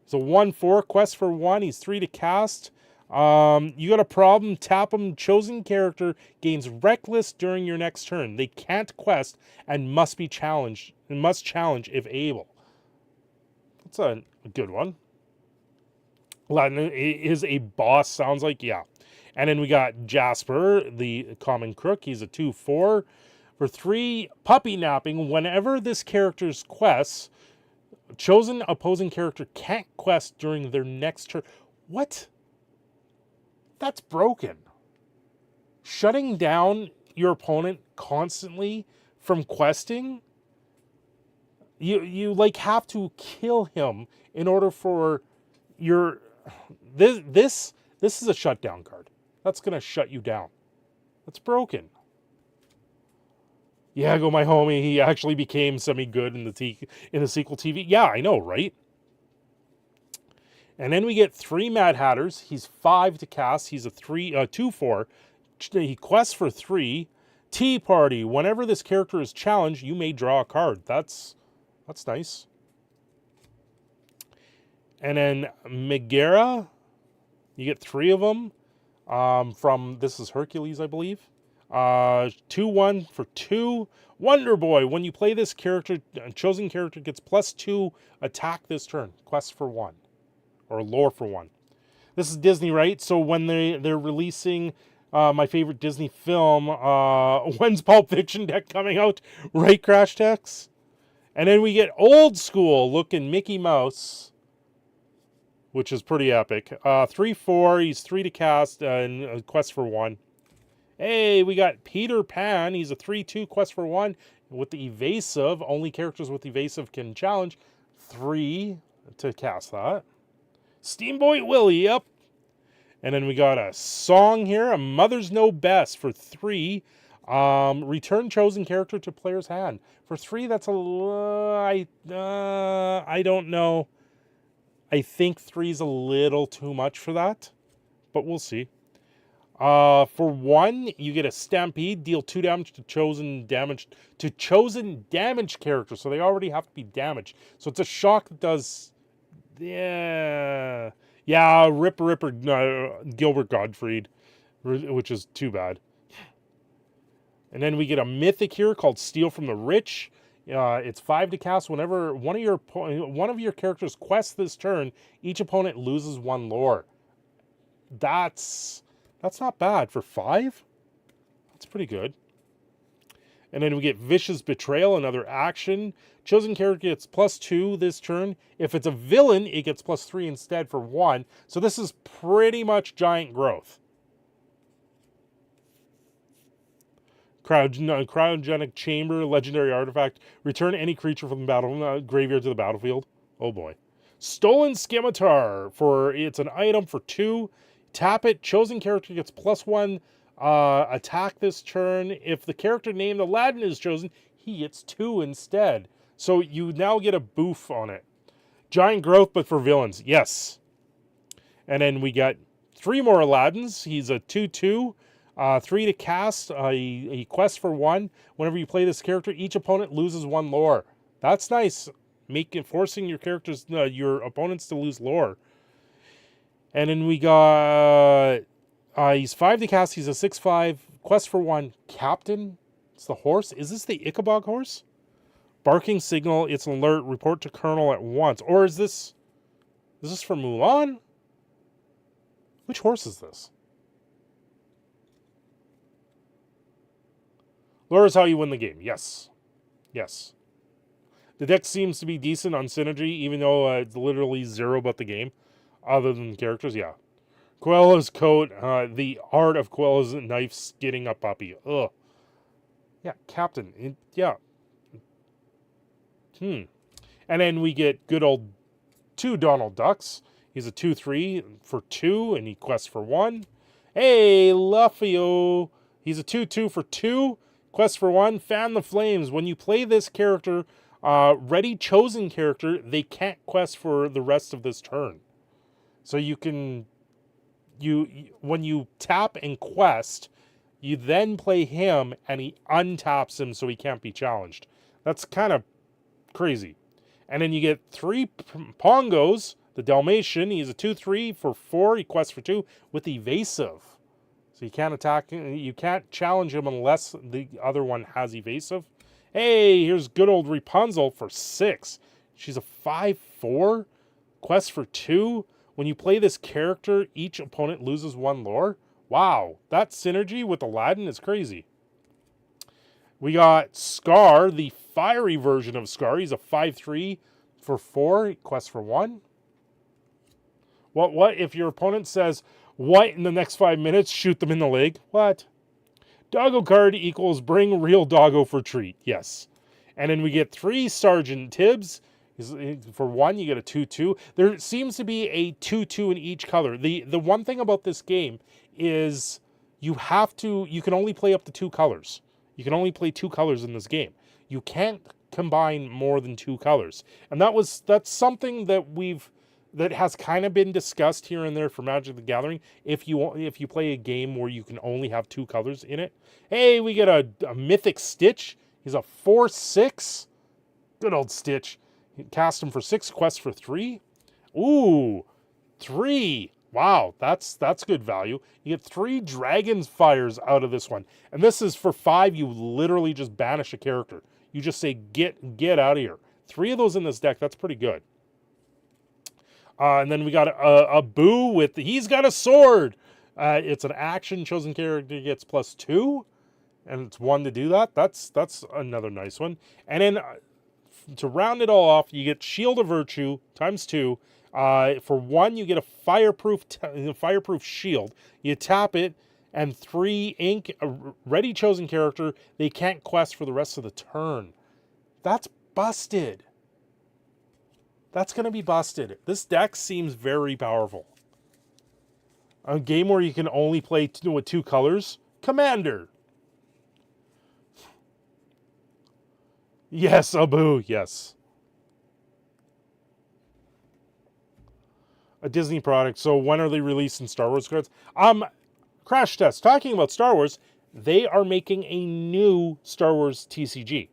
It's a 1/4 quest for 1. He's 3 to cast. You got a problem, tap him. Chosen character gains reckless during your next turn. They can't quest and must be challenged. And must challenge if able. That's a good one. Latin is a boss, sounds like, yeah. And then we got Jasper, the common crook. He's a 2/4. For 3, puppy napping. Whenever this character's quests, chosen opposing character can't quest during their next turn. What? That's broken. Shutting down your opponent constantly from questing. You like have to kill him in order for your this is a shutdown card. That's gonna shut you down. That's broken. Yeah, go my homie. He actually became semi-good in the sequel TV. Yeah, I know, right? And then we get 3 Mad Hatters. He's 5 to cast. He's a 2/4. He quests for 3. Tea Party. Whenever this character is challenged, you may draw a card. That's nice. And then Megara. You get 3 of them. This is Hercules, I believe. 2/1 for 2. Wonder Boy. When you play this character, chosen character gets +2 attack this turn. Quest for 1. Or lore for 1. This is Disney, right? So when they're releasing my favorite Disney film, when's Pulp Fiction deck coming out? Right, Crash Techs? And then we get old school looking Mickey Mouse, which is pretty epic. 3/4. He's 3 to cast and a quest for 1. Hey, we got Peter Pan. He's a 3/2 quest for 1 with the evasive. Only characters with evasive can challenge. 3 to cast that. Steamboat Willie, yep. And then we got a song here. A Mother's Know Best for 3. Return chosen character to player's hand. For 3, that's I don't know. I think 3's a little too much for that, but we'll see. For 1, you get a Stampede, deal 2 damage to chosen damage character, so they already have to be damaged. So it's a shock that does, yeah, Ripper, Gilbert Gottfried, which is too bad. And then we get a mythic here called Steal from the Rich. It's 5 to cast. Whenever one of your characters quests this turn, each opponent loses 1 lore. That's not bad for 5. That's pretty good. And then we get Vicious Betrayal, another action. Chosen character gets +2 this turn. If it's a villain, it gets +3 instead for 1. So this is pretty much giant growth. Cryogenic Chamber, legendary artifact. Return any creature from the graveyard to the battlefield. Oh boy. Stolen Scimitar. It's an item for 2. Tap it. Chosen character gets +1 attack this turn. If the character named Aladdin is chosen, he gets 2 instead. So you now get a boof on it. Giant growth, but for villains. Yes. And then we got 3 more Aladdins. He's a 2/2. 3 to cast. He quests for 1. Whenever you play this character, each opponent loses 1 lore. That's nice. Forcing your opponents to lose lore. And then we got he's 5 to cast. He's a 6/5. Quest for 1. Captain. It's the horse. Is this the Ichabod horse? Barking signal. It's an alert. Report to Colonel at once. Or is this from Mulan? Which horse is this? Lore is how you win the game. Yes. Yes. The deck seems to be decent on Synergy, even though it's literally 0 about the game. Other than the characters, yeah. Coelho's coat, the art of Coelho's knife skinning a puppy. Ugh. Yeah, Captain. Yeah. And then we get good old 2 Donald Ducks. He's a 2/3 for 2, and he quests for 1. Hey, Luffio. He's a 2/2 for 2. Quest for 1, Fan the Flames. When you play this character, ready chosen character, they can't quest for the rest of this turn. So you can, when you tap and quest, You then play him, and he untaps him so he can't be challenged. That's kind of crazy. And then you get 3 Pongos, the Dalmatian. He's a 2/3 for 4. He quests for 2 with evasive. So you can't attack, you can't challenge him unless the other one has evasive. Hey, here's good old Rapunzel for 6. She's a 5/4. Quest for 2. When you play this character, each opponent loses 1 lore. Wow, that synergy with Aladdin is crazy. We got Scar, the fiery version of Scar. He's a 5/3 for 4. Quest for 1. What if your opponent says, what in the next 5 minutes? Shoot them in the leg. What? Doggo card equals bring real doggo for treat. Yes. And then we get 3 Sergeant Tibbs. For 1, you get a 2/2. There seems to be a 2/2 in each color. The one thing about this game is you can only play up to 2 colors. You can only play 2 colors in this game. You can't combine more than 2 colors. And that's something that has kind of been discussed here and there for Magic the Gathering. If you play a game where you can only have 2 colors in it. Hey, we get a Mythic Stitch. He's a 4/6. Good old Stitch. Cast him for 6, quest for 3. Ooh, 3. Wow, that's good value. You get 3 Dragon's Fires out of this one. And this is for 5, you literally just banish a character. You just say, get out of here. 3 of those in this deck, that's pretty good. And then we got a Boo with, he's got a sword. It's an action, chosen character gets +2. And it's 1 to do that. That's another nice one. And then to round it all off, you get Shield of Virtue ×2. For 1, you get a fireproof shield. You tap it, and 3 ink, a ready chosen character. They can't quest for the rest of the turn. That's busted. That's going to be busted. This deck seems very powerful. A game where you can only play with 2 colors. Commander. Yes, Abu, yes. A Disney product. So when are they releasing Star Wars cards? Crash test. Talking about Star Wars, they are making a new Star Wars TCG.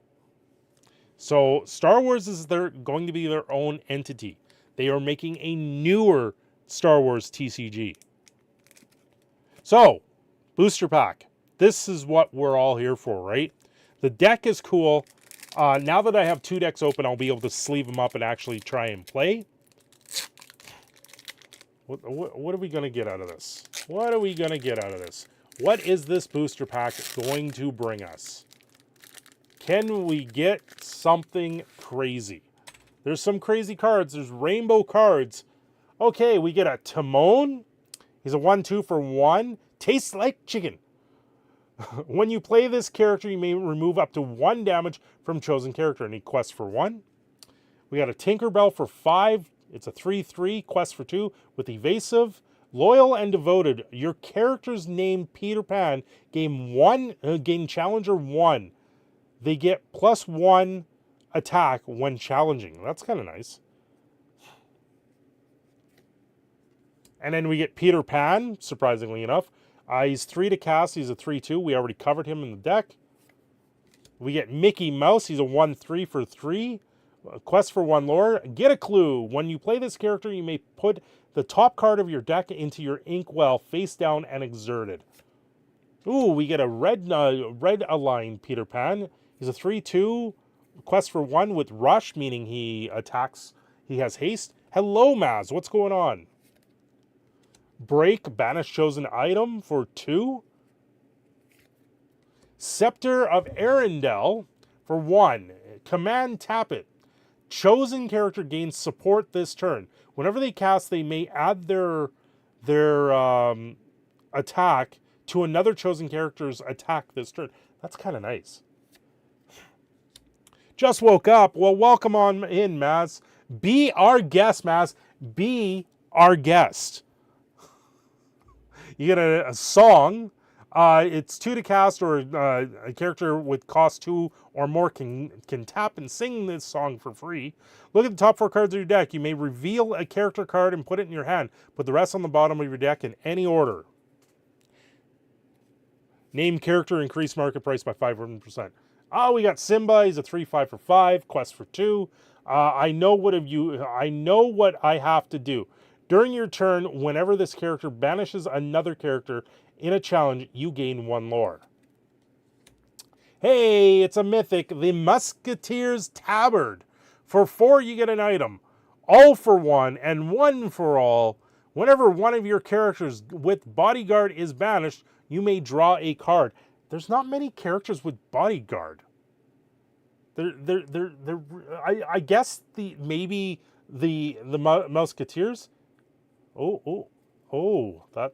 So Star Wars is going to be their own entity. They are making a newer Star Wars TCG. So, booster pack. This is what we're all here for, right? The deck is cool. Now that I have 2 decks open, I'll be able to sleeve them up and actually try and play. What are we going to get out of this? What are we going to get out of this? What is this booster pack going to bring us? Can we get something crazy? There's some crazy cards. There's rainbow cards. Okay, we get a Timon. He's a 1/2 for 1. Tastes like chicken. When you play this character, you may remove up to 1 damage from chosen character. And he quests for 1. We got a Tinkerbell for 5. It's a 3/3, quest for 2 with evasive. Loyal and Devoted. Your character's name, Peter Pan, gain challenger 1. They get +1 attack when challenging. That's kind of nice. And then we get Peter Pan, surprisingly enough. He's 3 to cast. He's a 3/2. We already covered him in the deck. We get Mickey Mouse. He's a 1/3 for 3. Quest for 1 lore. Get a clue. When you play this character, you may put the top card of your deck into your inkwell face down and exerted. Ooh, we get a red aligned Peter Pan. He's a 3/2. Quest for 1 with rush, meaning he attacks. He has haste. Hello, Maz. What's going on? Break, banish chosen item for 2. Scepter of Arendelle for 1. Command, tap it. Chosen character gains support this turn. Whenever they cast, they may add their attack to another chosen character's attack this turn. That's kind of nice. Just woke up. Well, welcome on in, Maz. Be our guest, Maz. Be our guest. You get a song. It's 2 to cast, or a character with cost 2 or more can tap and sing this song for free. Look at the top 4 cards of your deck. You may reveal a character card and put it in your hand. Put the rest on the bottom of your deck in any order. Name character, increase market price by 500%. Oh, we got Simba. He's a 3/5 for 5. Quest for 2. I know what I have to do. During your turn, whenever this character banishes another character in a challenge, you gain 1 lore. Hey, it's a mythic, the Musketeer's Tabard. For 4, you get an item. All for 1 and 1 for all. Whenever one of your characters with Bodyguard is banished, you may draw a card. There's not many characters with Bodyguard. I guess maybe the Musketeers. That's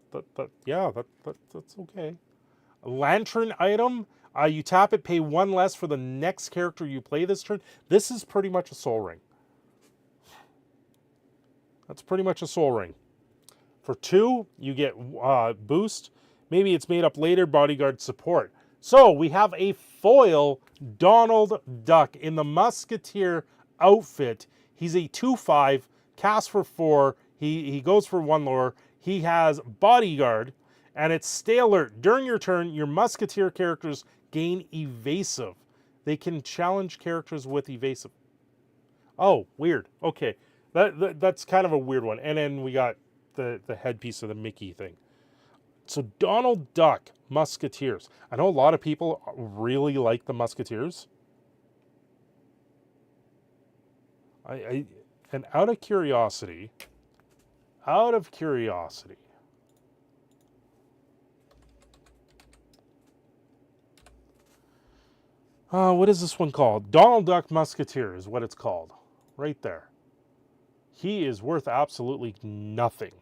okay. A Lantern item. You tap it, pay 1 less for the next character you play this turn. This is pretty much a Soul Ring. That's pretty much a Soul Ring. For 2, you get boost. Maybe it's made up later, Bodyguard support. So we have a foil Donald Duck in the Musketeer outfit. He's a 2/5, cast for 4. He goes for 1 lore. He has Bodyguard, and it's Stay Alert. During your turn, your Musketeer characters gain evasive. They can challenge characters with evasive. Oh, weird. Okay, that's kind of a weird one. And then we got the headpiece of the Mickey thing. So Donald Duck, Musketeers. I know a lot of people really like the Musketeers. And out of curiosity, what is this one called? Donald Duck Musketeer is what it's called. Right there. He is worth absolutely nothing.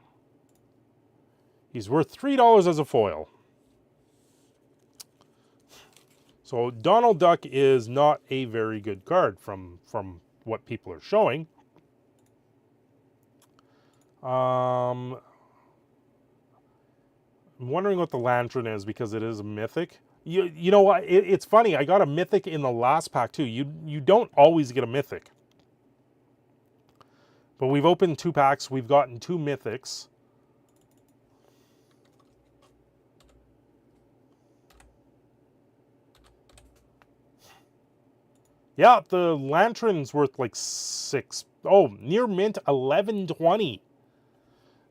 He's worth $3 as a foil. So Donald Duck is not a very good card from what people are showing. I'm wondering what the Lantern is because it is a mythic. You know what? It's funny. I got a mythic in the last pack too. You don't always get a mythic. But we've opened 2 packs. We've gotten 2 mythics. Yeah, the Lantern's worth like 6. Oh, near mint 11.20.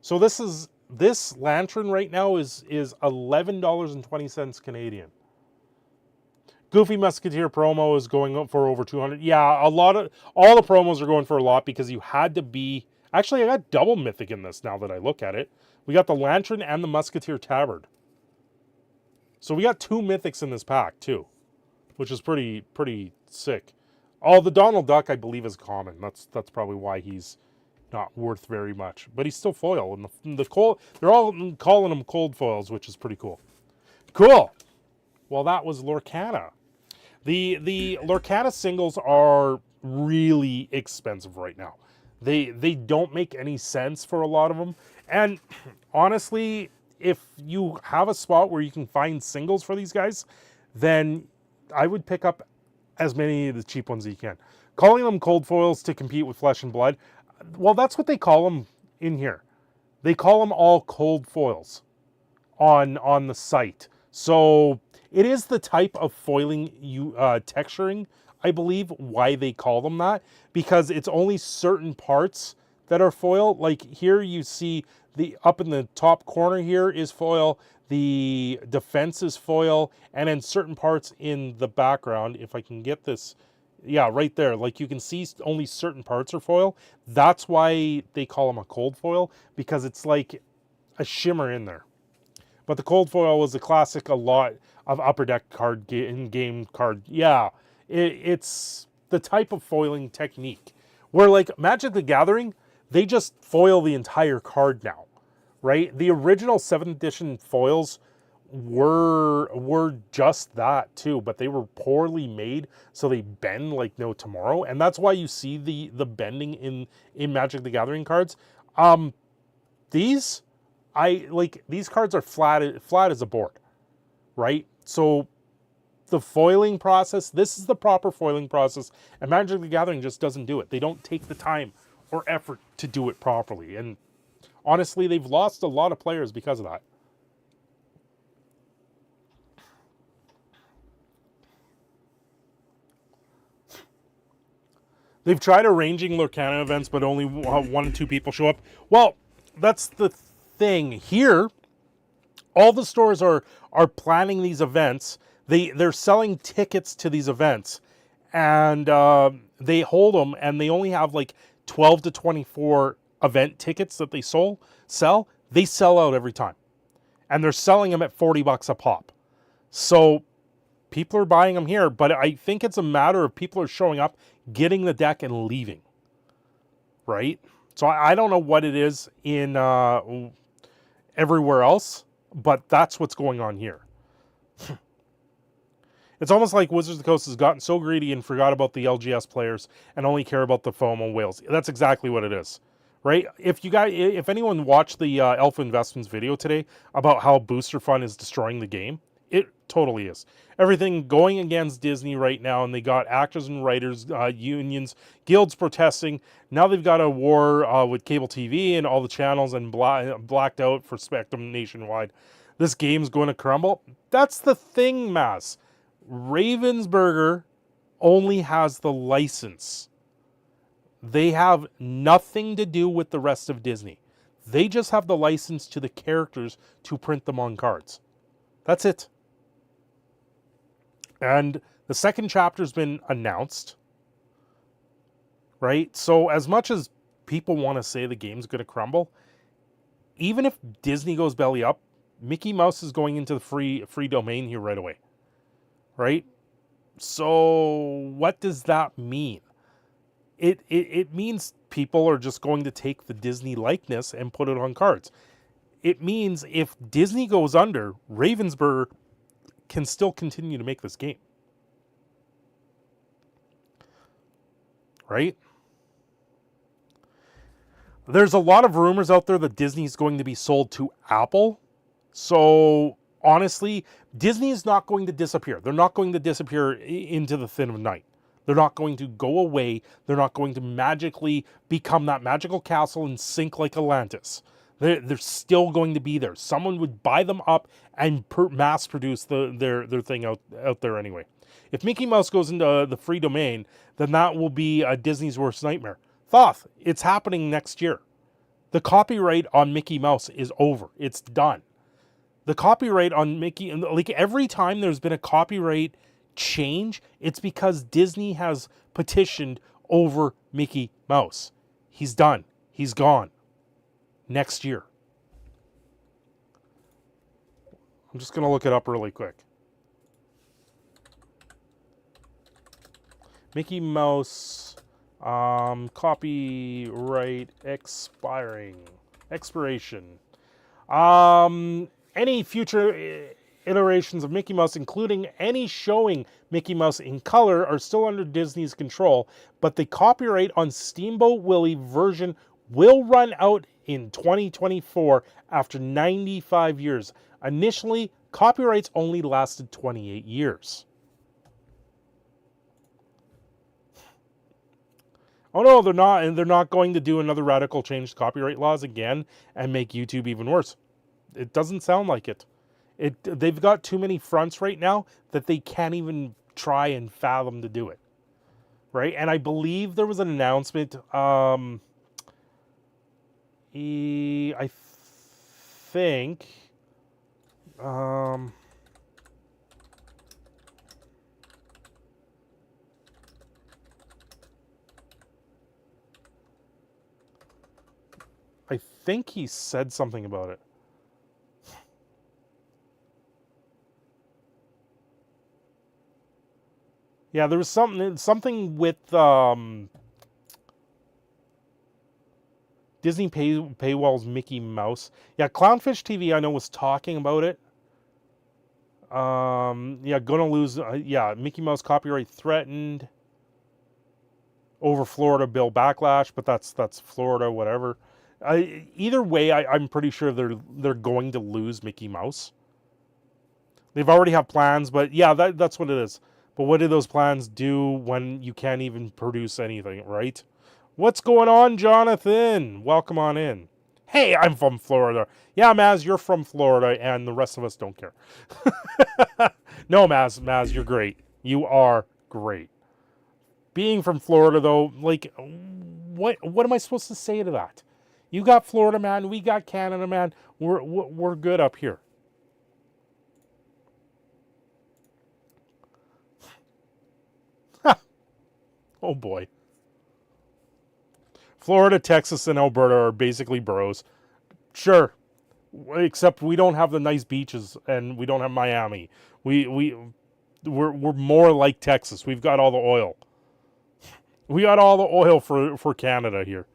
So this Lantern right now is $11.20 Canadian. Goofy Musketeer promo is going up for over 200. Yeah, all the promos are going for a lot because you had to be. Actually, I got double mythic in this now that I look at it. We got the Lantern and the Musketeer Tabard. So we got 2 mythics in this pack too, which is pretty sick. Oh, the Donald Duck, I believe, is common. That's probably why he's not worth very much. But he's still foil. And the cold, they're all calling them cold foils, which is pretty cool. Cool. Well, that was Lorcana. The Lorcana singles are really expensive right now. They don't make any sense for a lot of them. And honestly, if you have a spot where you can find singles for these guys, then I would pick up as many of the cheap ones as you can. Calling them cold foils to compete with Flesh and Blood, well, that's what they call them in here. They call them all cold foils on the site. So it is the type of foiling texturing, I believe, why they call them that, because it's only certain parts that are foil. Like here you see the up in the top corner here is foil, the defense is foil, and then certain parts in the background, if I can get this, yeah, right there, like you can see only certain parts are foil. That's why they call them a cold foil, because it's like a shimmer in there. But the cold foil was a classic, a lot of Upper Deck card in-game card. Yeah, it's the type of foiling technique where, like, Magic the Gathering, they just foil the entire card now, right? The original 7th edition foils were just that too, but they were poorly made, so they bend like no tomorrow, and that's why you see the bending in Magic the Gathering cards. These cards are flat as a board, right? So the foiling process, this is the proper foiling process, and Magic the Gathering just doesn't do it. They don't take the time or effort to do it properly, and honestly, they've lost a lot of players because of that. They've tried arranging Lorcana events, but only 1 or 2 people show up. Well, that's the thing. Here, all the stores are planning these events. They're selling tickets to these events, and they hold them, and they only have like 12 to 24 event tickets that they sell. They sell out every time, and they're selling them at $40 a pop. So people are buying them here, but I think it's a matter of people are showing up, getting the deck, and leaving. Right? So I don't know what it is in everywhere else, but that's what's going on here. It's almost like Wizards of the Coast has gotten so greedy and forgot about the LGS players and only care about the FOMO whales. That's exactly what it is, right? If anyone watched the Alpha Investments video today about how Booster Fun is destroying the game, it totally is. Everything going against Disney right now, and they got actors and writers, unions, guilds protesting. Now they've got a war with cable TV and all the channels and blacked out for Spectrum nationwide. This game's going to crumble. That's the thing, Mass. Ravensburger only has the license. They have nothing to do with the rest of Disney. They just have the license to the characters to print them on cards. That's it. And the second chapter's been announced, right? So as much as people want to say the game's going to crumble, even if Disney goes belly up, Mickey Mouse is going into the free domain here right away, right? So what does that mean? It means people are just going to take the Disney likeness and put it on cards. It means if Disney goes under, Ravensburger can still continue to make this game. Right? There's a lot of rumors out there that Disney's going to be sold to Apple. So honestly, Disney is not going to disappear. They're not going to disappear into the thin of night. They're not going to go away. They're not going to magically become that magical castle and sink like Atlantis. They're still going to be there. Someone would buy them up and mass produce their thing out there anyway. If Mickey Mouse goes into the free domain, then that will be Disney's worst nightmare. Thoth, it's happening next year. The copyright on Mickey Mouse is over. It's done. The copyright on Mickey, like every time there's been a copyright change, it's because Disney has petitioned over Mickey Mouse. He's done. He's gone. Next year. I'm just going to look it up really quick. Mickey Mouse copyright expiration. Any future iterations of Mickey Mouse, including any showing Mickey Mouse in color, are still under Disney's control, but the copyright on Steamboat Willie version will run out in 2024 after 95 years. Initially, copyrights only lasted 28 years. Oh no, they're not, and they're not going to do another radical change to copyright laws again and make YouTube even worse. It doesn't sound like it. They've got too many fronts right now that they can't even try and fathom to do it. Right? And I believe there was an announcement, I think, I think he said something about it. Yeah, there was something with Disney paywall's Mickey Mouse. Yeah, Clownfish TV I know was talking about it. Yeah, gonna lose. Yeah, Mickey Mouse copyright threatened over Florida bill backlash, but that's Florida, whatever. Either way, I'm pretty sure they're going to lose Mickey Mouse. They've already have plans, but yeah, that's what it is. But what do those plans do when you can't even produce anything, right? What's going on, Jonathan? Welcome on in. Hey, I'm from Florida. Yeah, Maz, you're from Florida, and the rest of us don't care. No, Maz, you're great. You are great. Being from Florida, though, like, what am I supposed to say to that? You got Florida, man. We got Canada, man. We're good up here. Oh, boy. Florida, Texas, and Alberta are basically bros. Sure. Except we don't have the nice beaches, and we don't have Miami. We're more like Texas. We've got all the oil. We got all the oil for Canada here.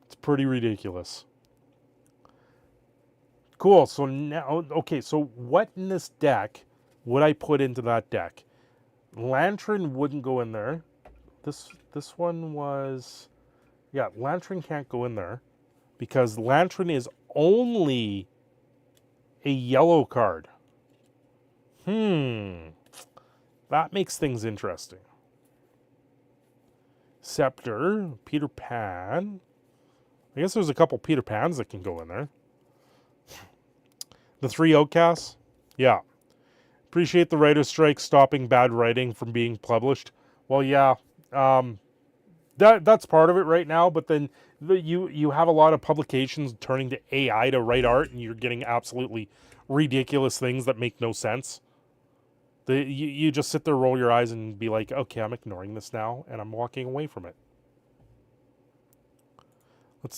It's pretty ridiculous. Cool. So now, okay, so what in this deck would I put into that deck? Lantern wouldn't go in there. This one was... Yeah, Lantern can't go in there because Lantern is only a yellow card. That makes things interesting. Scepter, Peter Pan. I guess there's a couple Peter Pans that can go in there. The 3 Outcasts. Yeah. Appreciate the writer's strike stopping bad writing from being published. Well, yeah. That's part of it right now, but then you have a lot of publications turning to AI to write art, and you're getting absolutely ridiculous things that make no sense. You just sit there, roll your eyes, and be like, okay, I'm ignoring this now, and I'm walking away from it.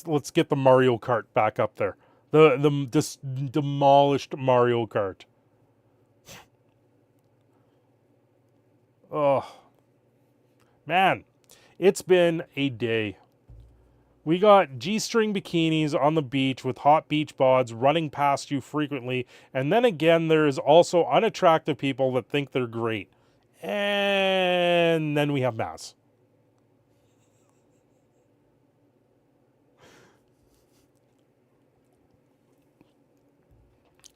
Let's get the Mario Kart back up there. This demolished Mario Kart. Oh, man. It's been a day. We got G-string bikinis on the beach with hot beach bods running past you frequently. And then again, there's also unattractive people that think they're great. And then we have mass.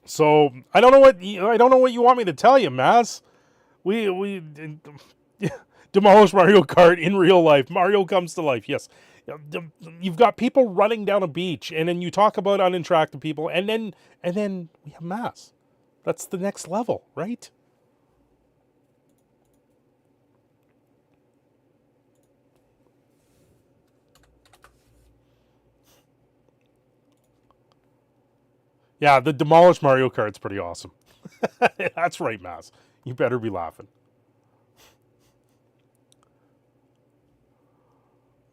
So I don't know what you want me to tell you, Maz. We demolish Mario Kart in real life. Mario comes to life. Yes, you've got people running down a beach, and then you talk about unattractive people, and then we have mass. That's the next level, right? Yeah, the demolished Mario Kart's pretty awesome. That's right, Maz. You better be laughing.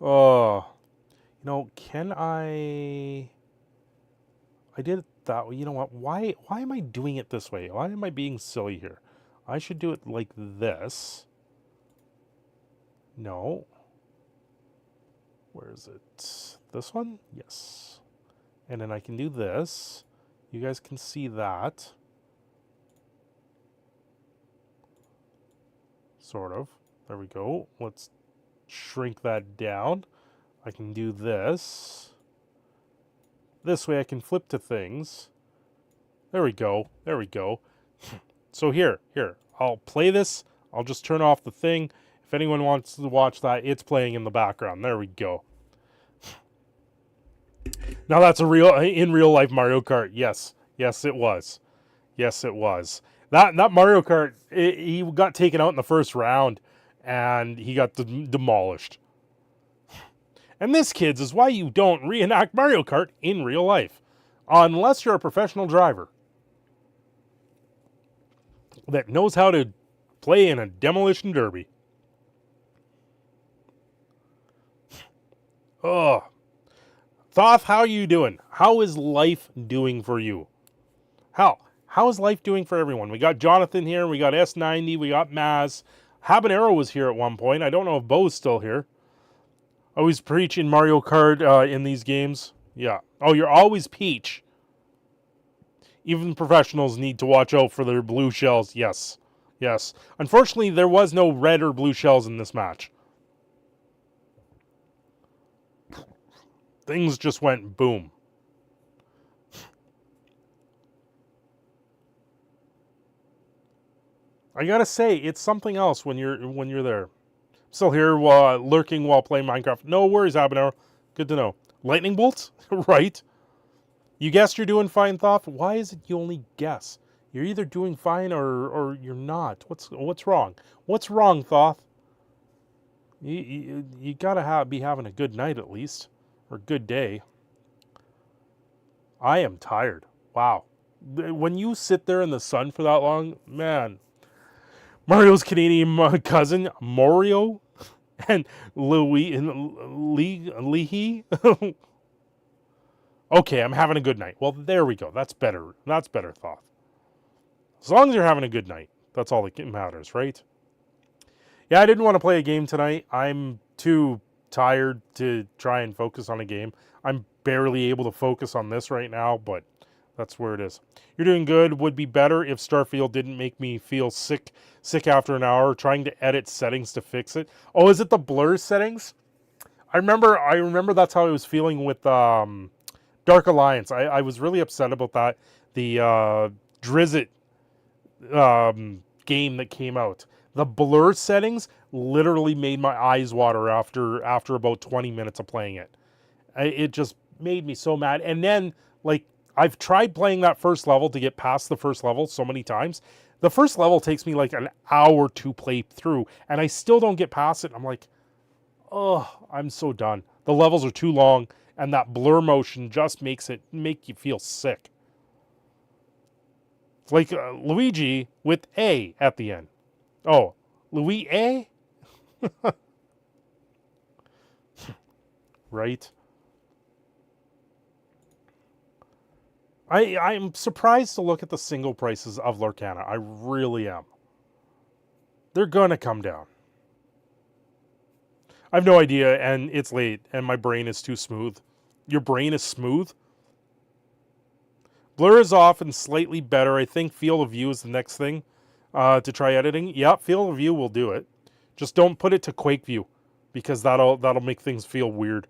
Oh, can I did it that way. You know what? Why am I doing it this way? Why am I being silly here? I should do it like this. No. Where is it? This one? Yes. And then I can do this. You guys can see that. Sort of. There we go. Let's shrink that down. I can do this. This way I can flip to things. There we go. There we go. So here. I'll play this. I'll just turn off the thing. If anyone wants to watch that, it's playing in the background. There we go. Now that's in real life Mario Kart. Yes, it was. Yes, it was. That Mario Kart, he got taken out in the first round, and he got demolished. And this, kids, is why you don't reenact Mario Kart in real life, unless you're a professional driver that knows how to play in a demolition derby. Oh. Thoth, how are you doing? How is life doing for you? How is life doing for everyone? We got Jonathan here. We got S90. We got Maz. Habanero was here at one point. I don't know if Bo's still here. Always preaching Mario Kart in these games. Yeah. Oh, you're always Peach. Even professionals need to watch out for their blue shells. Yes. Yes. Unfortunately, there was no red or blue shells in this match. Things just went boom. I gotta say, it's something else when you're there. Still here lurking while playing Minecraft. No worries, Habanero. Good to know. Lightning bolts? Right. You guessed you're doing fine, Thoth. Why is it you only guess? You're either doing fine or you're not. What's wrong? What's wrong, Thoth? You gotta be having a good night at least, or good day. I am tired. Wow. When you sit there in the sun for that long, man. Mario's Canadian cousin, Mario, and Louis and Leahy. Okay, I'm having a good night. Well, there we go. That's better. That's better, Thoth. As long as you're having a good night, that's all that matters, right? Yeah, I didn't want to play a game tonight. I'm too tired to try and focus on a game. I'm barely able to focus on this right now, but that's where it is. You're doing good. Would be better if Starfield didn't make me feel sick after an hour trying to edit settings to fix it. Oh, is it the blur settings? I remember that's how I was feeling with Dark Alliance. I was really upset about that. The Drizzt game that came out. The blur settings literally made my eyes water after about 20 minutes of playing it. It just made me so mad. And then, like, I've tried playing that first level to get past the first level so many times. The first level takes me like an hour to play through, and I still don't get past it. I'm like, oh, I'm so done. The levels are too long, and that blur motion just make you feel sick. It's like Luigi with A at the end. Oh, Louis A? Right? I'm surprised to look at the single prices of Lorcana. I really am. They're gonna come down. I have no idea, and it's late, and my brain is too smooth. Your brain is smooth? Blur is off and slightly better. I think field of view is the next thing to try editing. Yep, field of view will do it. Just don't put it to Quake view, because that'll make things feel weird.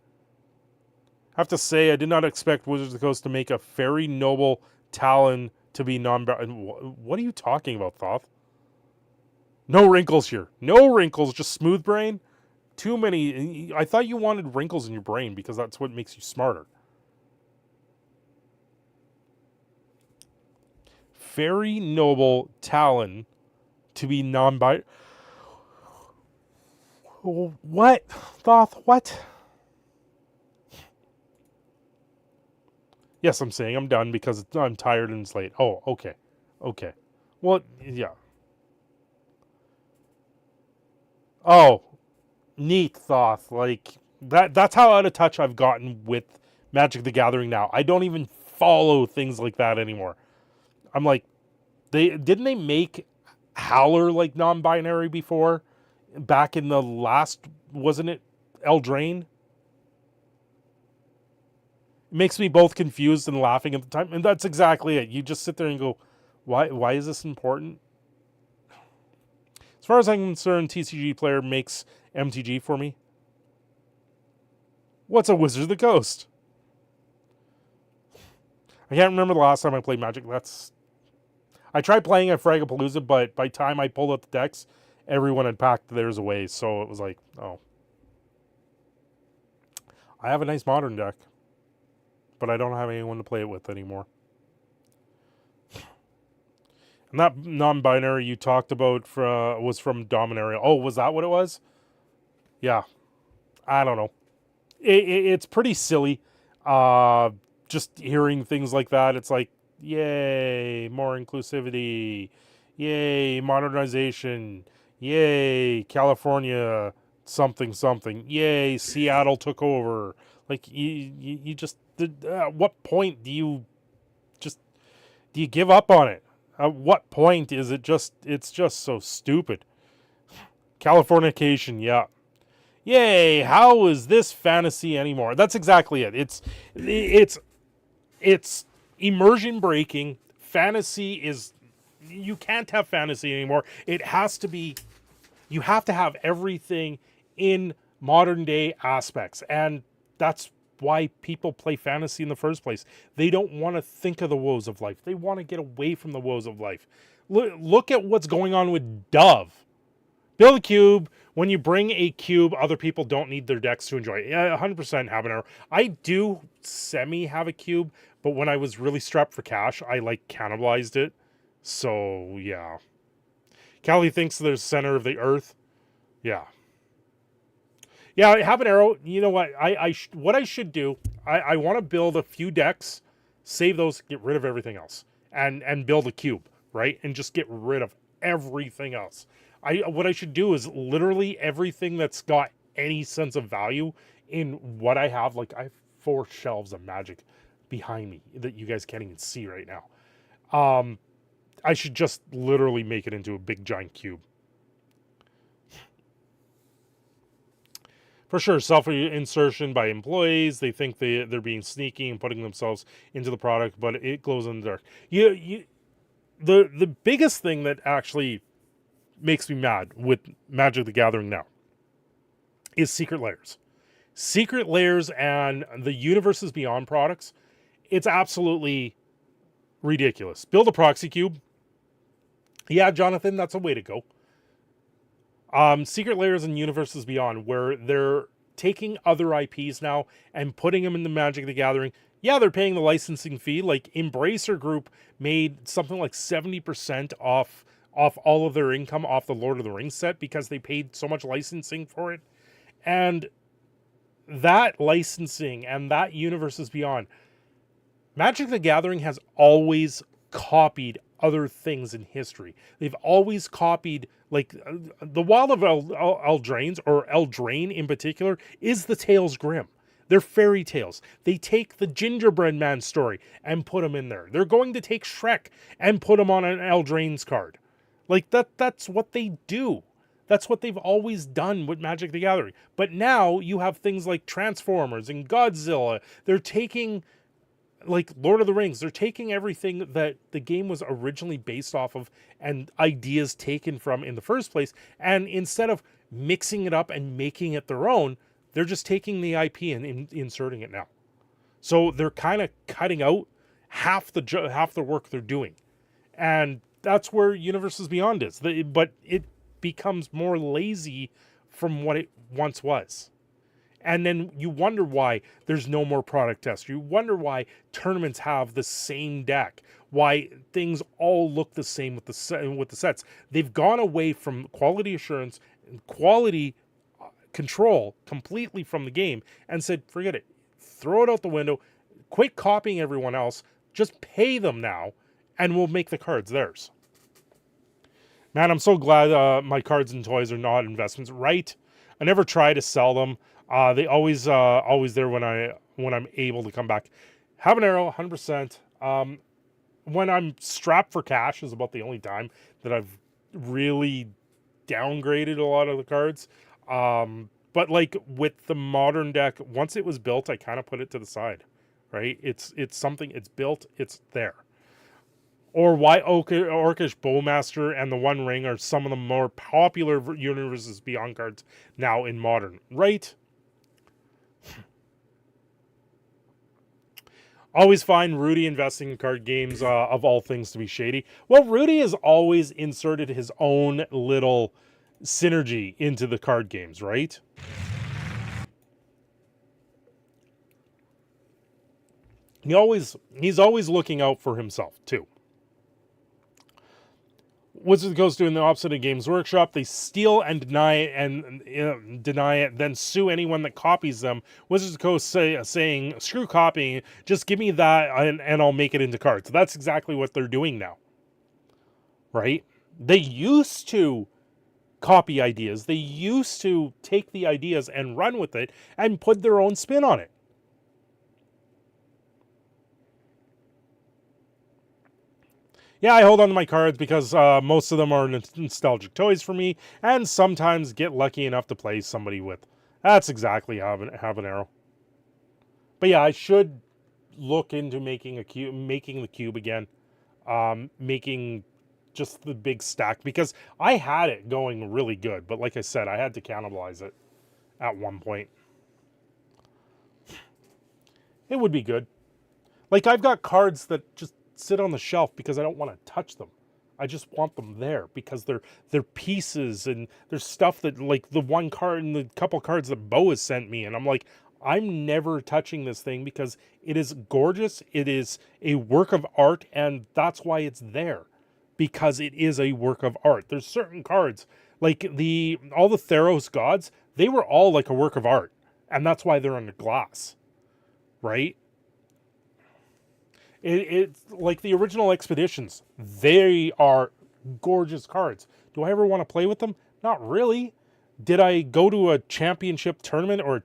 I have to say, I did not expect Wizards of the Coast to make a fairy noble Talon to be What are you talking about, Thoth? No wrinkles here. No wrinkles, just smooth brain. Too many. I thought you wanted wrinkles in your brain because that's what makes you smarter. Fairy noble Talon to be non-binary. What? Thoth, what? Yes, I'm saying I'm done because I'm tired and it's late. Oh, okay. Okay. Well, yeah. Oh, neat, Thoth. Like, that's how out of touch I've gotten with Magic the Gathering now. I don't even follow things like that anymore. I'm like, didn't they make Howler like non-binary before? Back in the last, wasn't it Eldraine? It makes me both confused and laughing at the time. And that's exactly it. You just sit there and go, why is this important? As far as I'm concerned, TCG player makes MTG for me. What's a Wizard of the Coast? I can't remember the last time I played Magic. I tried playing at Fragapalooza, but by the time I pulled out the decks, everyone had packed theirs away. So it was like, oh. I have a nice modern deck, but I don't have anyone to play it with anymore. And that non-binary you talked about was from Dominaria. Oh, was that what it was? Yeah. I don't know. It's pretty silly. Just hearing things like that, it's like, yay, more inclusivity. Yay, modernization. Yay, California, something, something. Yay, Seattle took over. Like, you just, at what point do you give up on it? At what point is it's just so stupid. Californication, yeah. Yay, how is this fantasy anymore? That's exactly it. It's immersion breaking. Fantasy is, you can't have fantasy anymore. It has to be, you have to have everything in modern day aspects. And that's why people play fantasy in the first place. They don't want to think of the woes of life. They want to get away from the woes of life. Look at what's going on with Dove. Build a cube. When you bring a cube, other people don't need their decks to enjoy it. Yeah, 100% Habanero. I do semi have a cube, but when I was really strapped for cash, I like cannibalized it So, yeah. Callie thinks they're center of the earth. Yeah. Yeah, Habanero, you know what? What I should do, I want to build a few decks, save those, get rid of everything else, and build a cube, right? And just get rid of everything else. What I should do is literally everything that's got any sense of value in what I have. Like, I have 4 shelves of magic behind me that you guys can't even see right now. I should just literally make it into a big giant cube. For sure, self-insertion by employees. They think they're being sneaky and putting themselves into the product, but it glows in the dark. The biggest thing that actually makes me mad with Magic the Gathering now is Secret Layers. Secret Layers and the Universes Beyond products, it's absolutely ridiculous. Build a proxy cube. Yeah, Jonathan, that's a way to go. Secret Layers and Universes Beyond, where they're taking other IPs now and putting them in the Magic the Gathering. Yeah, they're paying the licensing fee. Like, Embracer Group made something like 70% off all of their income off the Lord of the Rings set because they paid so much licensing for it. And that licensing and that Universes Beyond, Magic the Gathering has always copied other things in history. They've always copied, like, the Wild of Eldraine, or Eldraine in particular, is the Tales Grim. They're fairy tales. They take the Gingerbread Man story and put them in there. They're going to take Shrek and put him on an Eldraine's card. Like, that's what they do. That's what they've always done with Magic the Gathering. But now you have things like Transformers and Godzilla. They're taking, like, Lord of the Rings, they're taking everything that the game was originally based off of and ideas taken from in the first place, and instead of mixing it up and making it their own, they're just taking the IP and inserting it now. So they're kind of cutting out half the work they're doing. And that's where Universes Beyond is. But it becomes more lazy from what it once was. And then you wonder why there's no more product tests. You wonder why tournaments have the same deck. Why things all look the same with the sets. They've gone away from quality assurance and quality control completely from the game and said, forget it. Throw it out the window. Quit copying everyone else. Just pay them now, and we'll make the cards theirs. Man, I'm so glad my cards and toys are not investments. Right? I never try to sell them. They always there when I'm able to come back. Habanero, 100%. When I'm strapped for cash is about the only time that I've really downgraded a lot of the cards. But like with the modern deck, once it was built, I kind of put it to the side, right? It's something, it's built, it's there. Or why Orcish Bowmaster and the One Ring are some of the more popular Universes Beyond cards now in modern, right? Always find Rudy investing in card games of all things to be shady. Well, Rudy has always inserted his own little synergy into the card games, right? He's always looking out for himself too. Wizards of the Coast doing the opposite of Games Workshop. They steal and deny it, and deny it, then sue anyone that copies them. Wizards of the Coast saying, screw copying, just give me that and I'll make it into cards. So that's exactly what they're doing now. Right? They used to copy ideas. They used to take the ideas and run with it and put their own spin on it. Yeah, I hold on to my cards because most of them are nostalgic toys for me, and sometimes get lucky enough to play somebody with. That's exactly Habanero. But yeah, I should look into making the cube again, making just the big stack, because I had it going really good, but like I said, I had to cannibalize it at one point. It would be good. Like, I've got cards that just sit on the shelf because I don't want to touch them. I just want them there because they're pieces, and there's stuff that, like the one card and the couple cards that Bo has sent me, and I'm like, I'm never touching this thing because it is gorgeous. It is a work of art, and that's why it's there. because it is a work of art. There's certain cards, like all the Theros gods, they were all like a work of art. And that's why they're under glass, right? It's like the original expeditions. They are gorgeous cards. Do I ever want to play with them? Not really. Did I go to a championship tournament or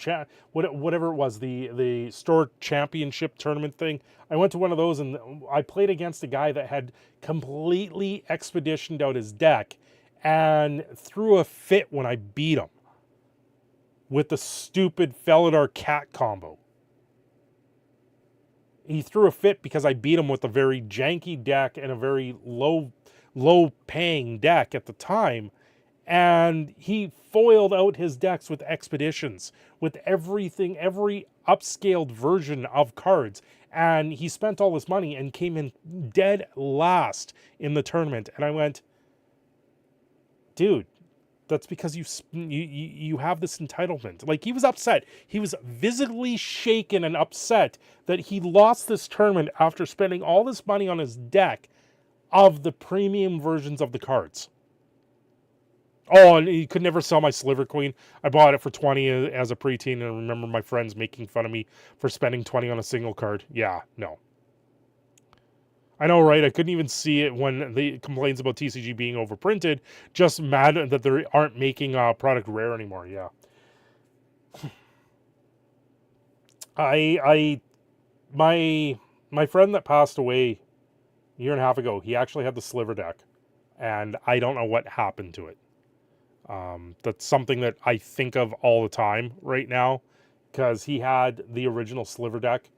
whatever it was, the store championship tournament thing? I went to one of those and I played against a guy that had completely expeditioned out his deck and threw a fit when I beat him with the stupid Felidar cat combo. He threw a fit because I beat him with a very janky deck and a very low paying deck at the time. And he foiled out his decks with expeditions, with everything, every upscaled version of cards. And he spent all this money and came in dead last in the tournament. And I went, dude, that's because you have this entitlement. Like, he was upset. He was visibly shaken and upset that he lost this tournament after spending all this money on his deck of the premium versions of the cards. Oh, and he could never sell my Sliver Queen. I bought it for 20 as a preteen, and I remember my friends making fun of me for spending 20 on a single card. Yeah, no. I know, right? I couldn't even see it when they complains about TCG being overprinted. Just mad that they aren't making product rare anymore. Yeah. My friend that passed away a year and a half ago, he actually had the Sliver deck, and I don't know what happened to it. That's something that I think of all the time right now, because he had the original Sliver deck.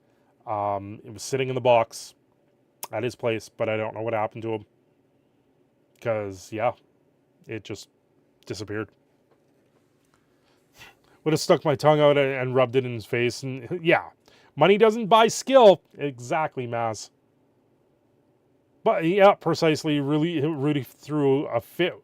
It was sitting in the box at his place, but I don't know what happened to him, because yeah, it just disappeared. Would have stuck my tongue out and rubbed it in his face, and yeah, money doesn't buy skill. Exactly, Maz. But yeah, precisely. Rudy threw a fit.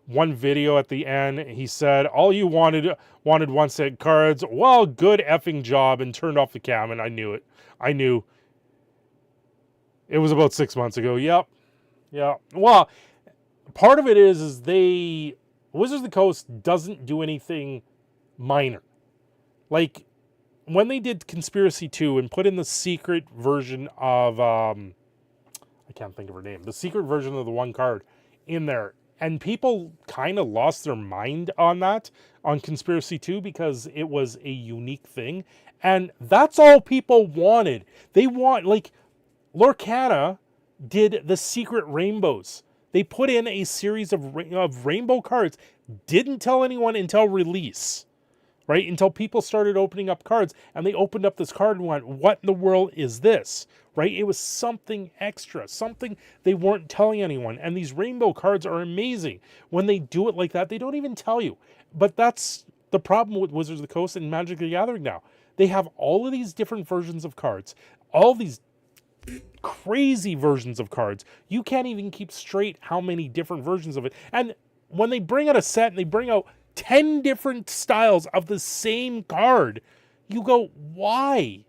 One video at the end, he said, all you wanted one set cards. Well, good effing job, and turned off the cam, and I knew it. I knew. It was about 6 months ago. Yep. Yeah. Well, part of it is Wizards of the Coast doesn't do anything minor. Like, when they did Conspiracy 2 and put in the secret version of, I can't think of her name, the secret version of the one card in there, and people kind of lost their mind on that, on Conspiracy 2, because it was a unique thing. And that's all people wanted. They want, like, Lorcana did the secret rainbows. They put in a series of rainbow cards, didn't tell anyone until release, right? Until people started opening up cards, and they opened up this card and went, what in the world is this? Right? It was something extra, something they weren't telling anyone. And these rainbow cards are amazing. When they do it like that, they don't even tell you. But that's the problem with Wizards of the Coast and Magic the Gathering now. They have all of these different versions of cards, all these crazy versions of cards. You can't even keep straight how many different versions of it. And when they bring out a set and they bring out 10 different styles of the same card, you go, why?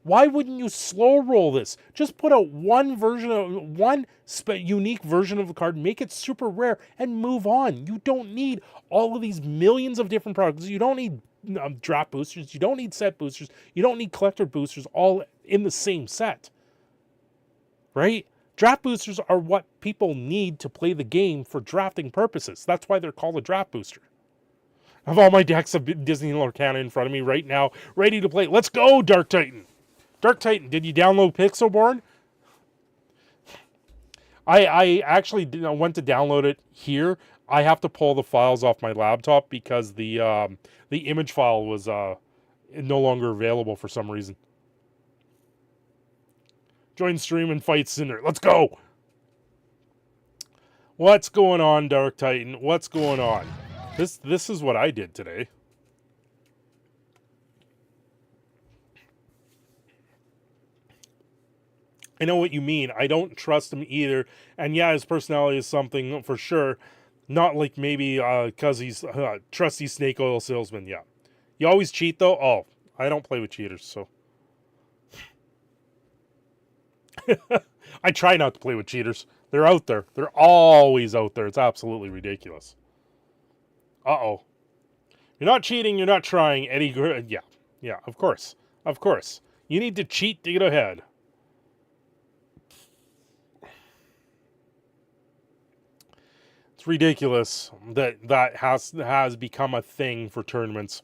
Why wouldn't you slow roll this? Just put out one version of unique version of the card, make it super rare, and move on. You don't need all of these millions of different products. You don't need draft boosters. You don't need set boosters. You don't need collector boosters all in the same set. Right? Draft boosters are what people need to play the game for drafting purposes. That's why they're called a draft booster. I have all my decks of Disney and Lorcana in front of me right now, ready to play. Let's go, Dark Titan. Dark Titan, did you download Pixelborn? I actually went to download it here. I have to pull the files off my laptop because the image file was no longer available for some reason. Join stream and fight Cinder. Let's go! What's going on, Dark Titan? What's going on? This is what I did today. I know what you mean. I don't trust him either. And yeah, his personality is something for sure. Not like maybe because he's a trusty snake oil salesman. Yeah. You always cheat, though? Oh, I don't play with cheaters, so. I try not to play with cheaters. They're out there. They're always out there. It's absolutely ridiculous. Uh-oh. You're not cheating. You're not trying. Eddie, yeah. Yeah, of course. Of course. You need to cheat to get ahead. It's ridiculous that has become a thing for tournaments.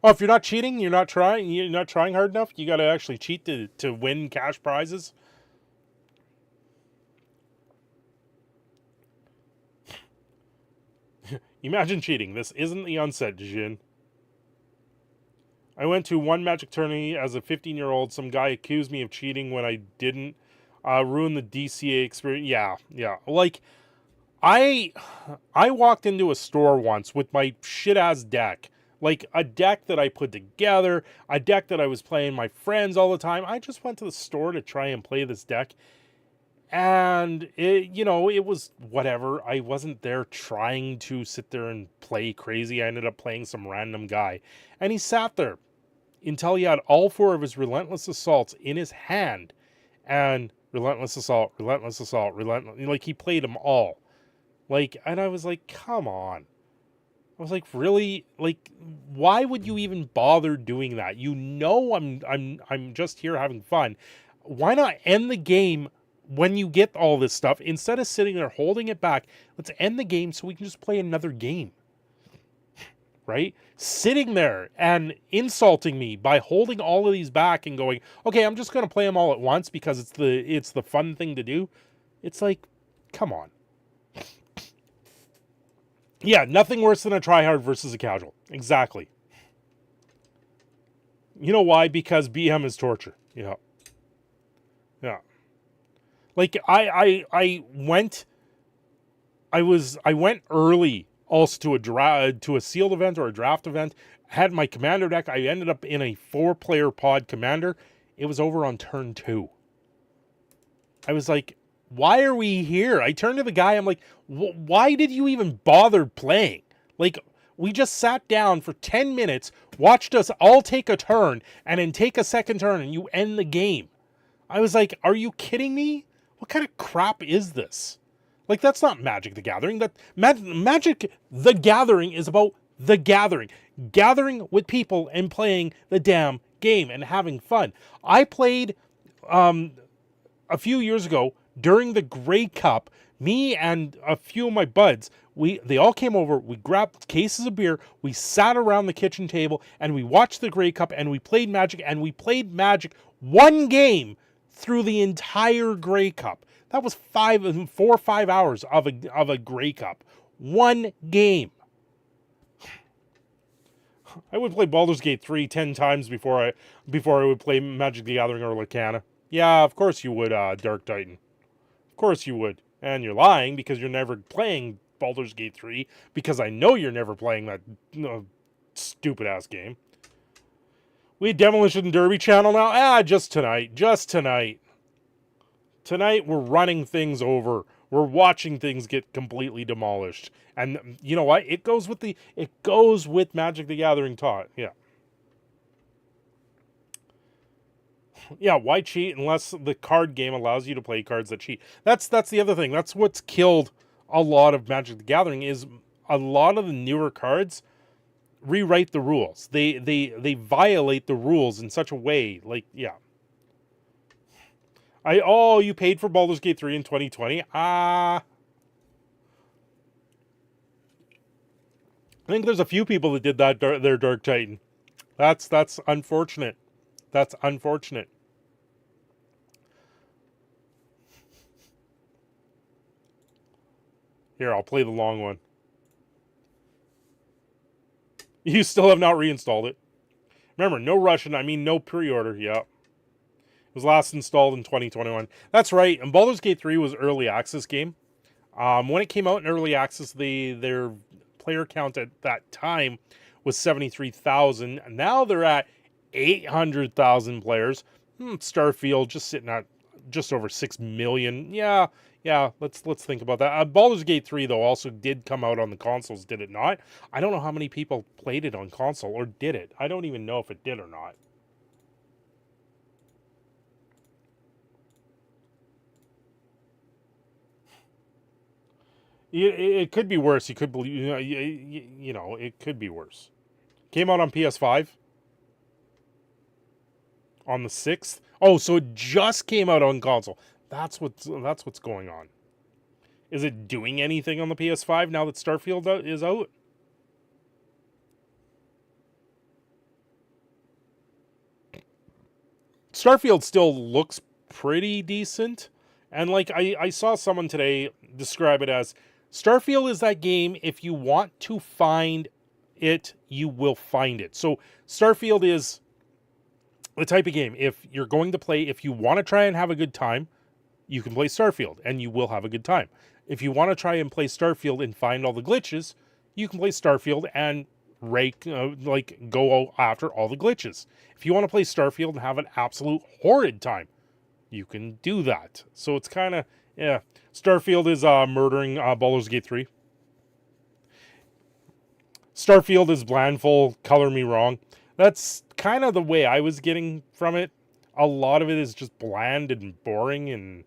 Oh, if you're not cheating, you're not trying hard enough, you got to actually cheat to win cash prizes. Imagine cheating. This isn't the onset, Jin. I went to one Magic tourney as a 15-year-old. Some guy accused me of cheating when I didn't. Ruin the DCA experience. Yeah. Like, I walked into a store once with my shit-ass deck. Like, a deck that I put together, a deck that I was playing my friends all the time. I just went to the store to try and play this deck. And, it was whatever. I wasn't there trying to sit there and play crazy. I ended up playing some random guy. And he sat there until he had all 4 of his Relentless Assaults in his hand. And Relentless Assault, like, he played them all. Like, and I was like, come on. I was like, really? Like, why would you even bother doing that? You know I'm just here having fun. Why not end the game when you get all this stuff? Instead of sitting there holding it back, let's end the game so we can just play another game. Right? Sitting there and insulting me by holding all of these back and going, okay, I'm just going to play them all at once because it's the fun thing to do. It's like, come on. Yeah, nothing worse than a tryhard versus a casual. Exactly. You know why? Because BM is torture. Yeah. Like, I went early also to a sealed event or a draft event. Had my commander deck. I ended up in a 4-player pod commander. It was over on turn 2. I was like, why are we here? I turned to the guy. I'm like, why did you even bother playing? Like, we just sat down for 10 minutes, watched us all take a turn, and then take a second turn, and you end the game. I was like, are you kidding me? What kind of crap is this? Like, that's not Magic the Gathering. That Magic the Gathering is about the gathering. Gathering with people and playing the damn game and having fun. I played a few years ago during the Grey Cup. Me and a few of my buds, they all came over, we grabbed cases of beer, we sat around the kitchen table, and we watched the Grey Cup, and we played Magic, one game through the entire Grey Cup. That was 4 or 5 hours of a Grey Cup. One game. I would play Baldur's Gate 3 10 times before I would play Magic the Gathering or Lorcana. Yeah, of course you would, Dark Titan. Of course you would. And you're lying because you're never playing Baldur's Gate 3, because I know you're never playing that stupid-ass game. We had Demolition Derby channel now? Just tonight. Tonight we're running things over. We're watching things get completely demolished. And you know what? It goes with Magic the Gathering taught. Yeah. Yeah, why cheat unless the card game allows you to play cards that cheat? That's the other thing. That's what's killed a lot of Magic the Gathering, is a lot of the newer cards rewrite the rules. They violate the rules in such a way. Like, yeah. You paid for Baldur's Gate 3 in 2020? I think there's a few people that did that, their Dark Titan. That's unfortunate. That's unfortunate. Here, I'll play the long one. You still have not reinstalled it. Remember, no Russian, no pre-order. Yeah. It was last installed in 2021. That's right. And Baldur's Gate 3 was early access game. When it came out in early access, their player count at that time was 73,000. Now they're at 800,000 players. Starfield just sitting at just over 6 million. Yeah. Let's think about that. Baldur's Gate 3 though also did come out on the consoles, did it not? I don't know how many people played it on console, or did it? I don't even know if it did or not. It could be worse. You could believe, you know, it could be worse. Came out on PS5 on the 6th. Oh, so it just came out on console. That's what's going on. Is it doing anything on the PS5 now that Starfield is out? Starfield still looks pretty decent. And like I saw someone today describe it as Starfield is that game, if you want to find it, you will find it. So Starfield is the type of game, if you're going to play, if you want to try and have a good time, you can play Starfield and you will have a good time. If you want to try and play Starfield and find all the glitches, you can play Starfield and go after all the glitches. If you want to play Starfield and have an absolute horrid time, you can do that. So it's kind of, yeah. Starfield is murdering Baldur's Gate 3. Starfield is blandful, color me wrong. That's kind of the way I was getting from it. A lot of it is just bland and boring, and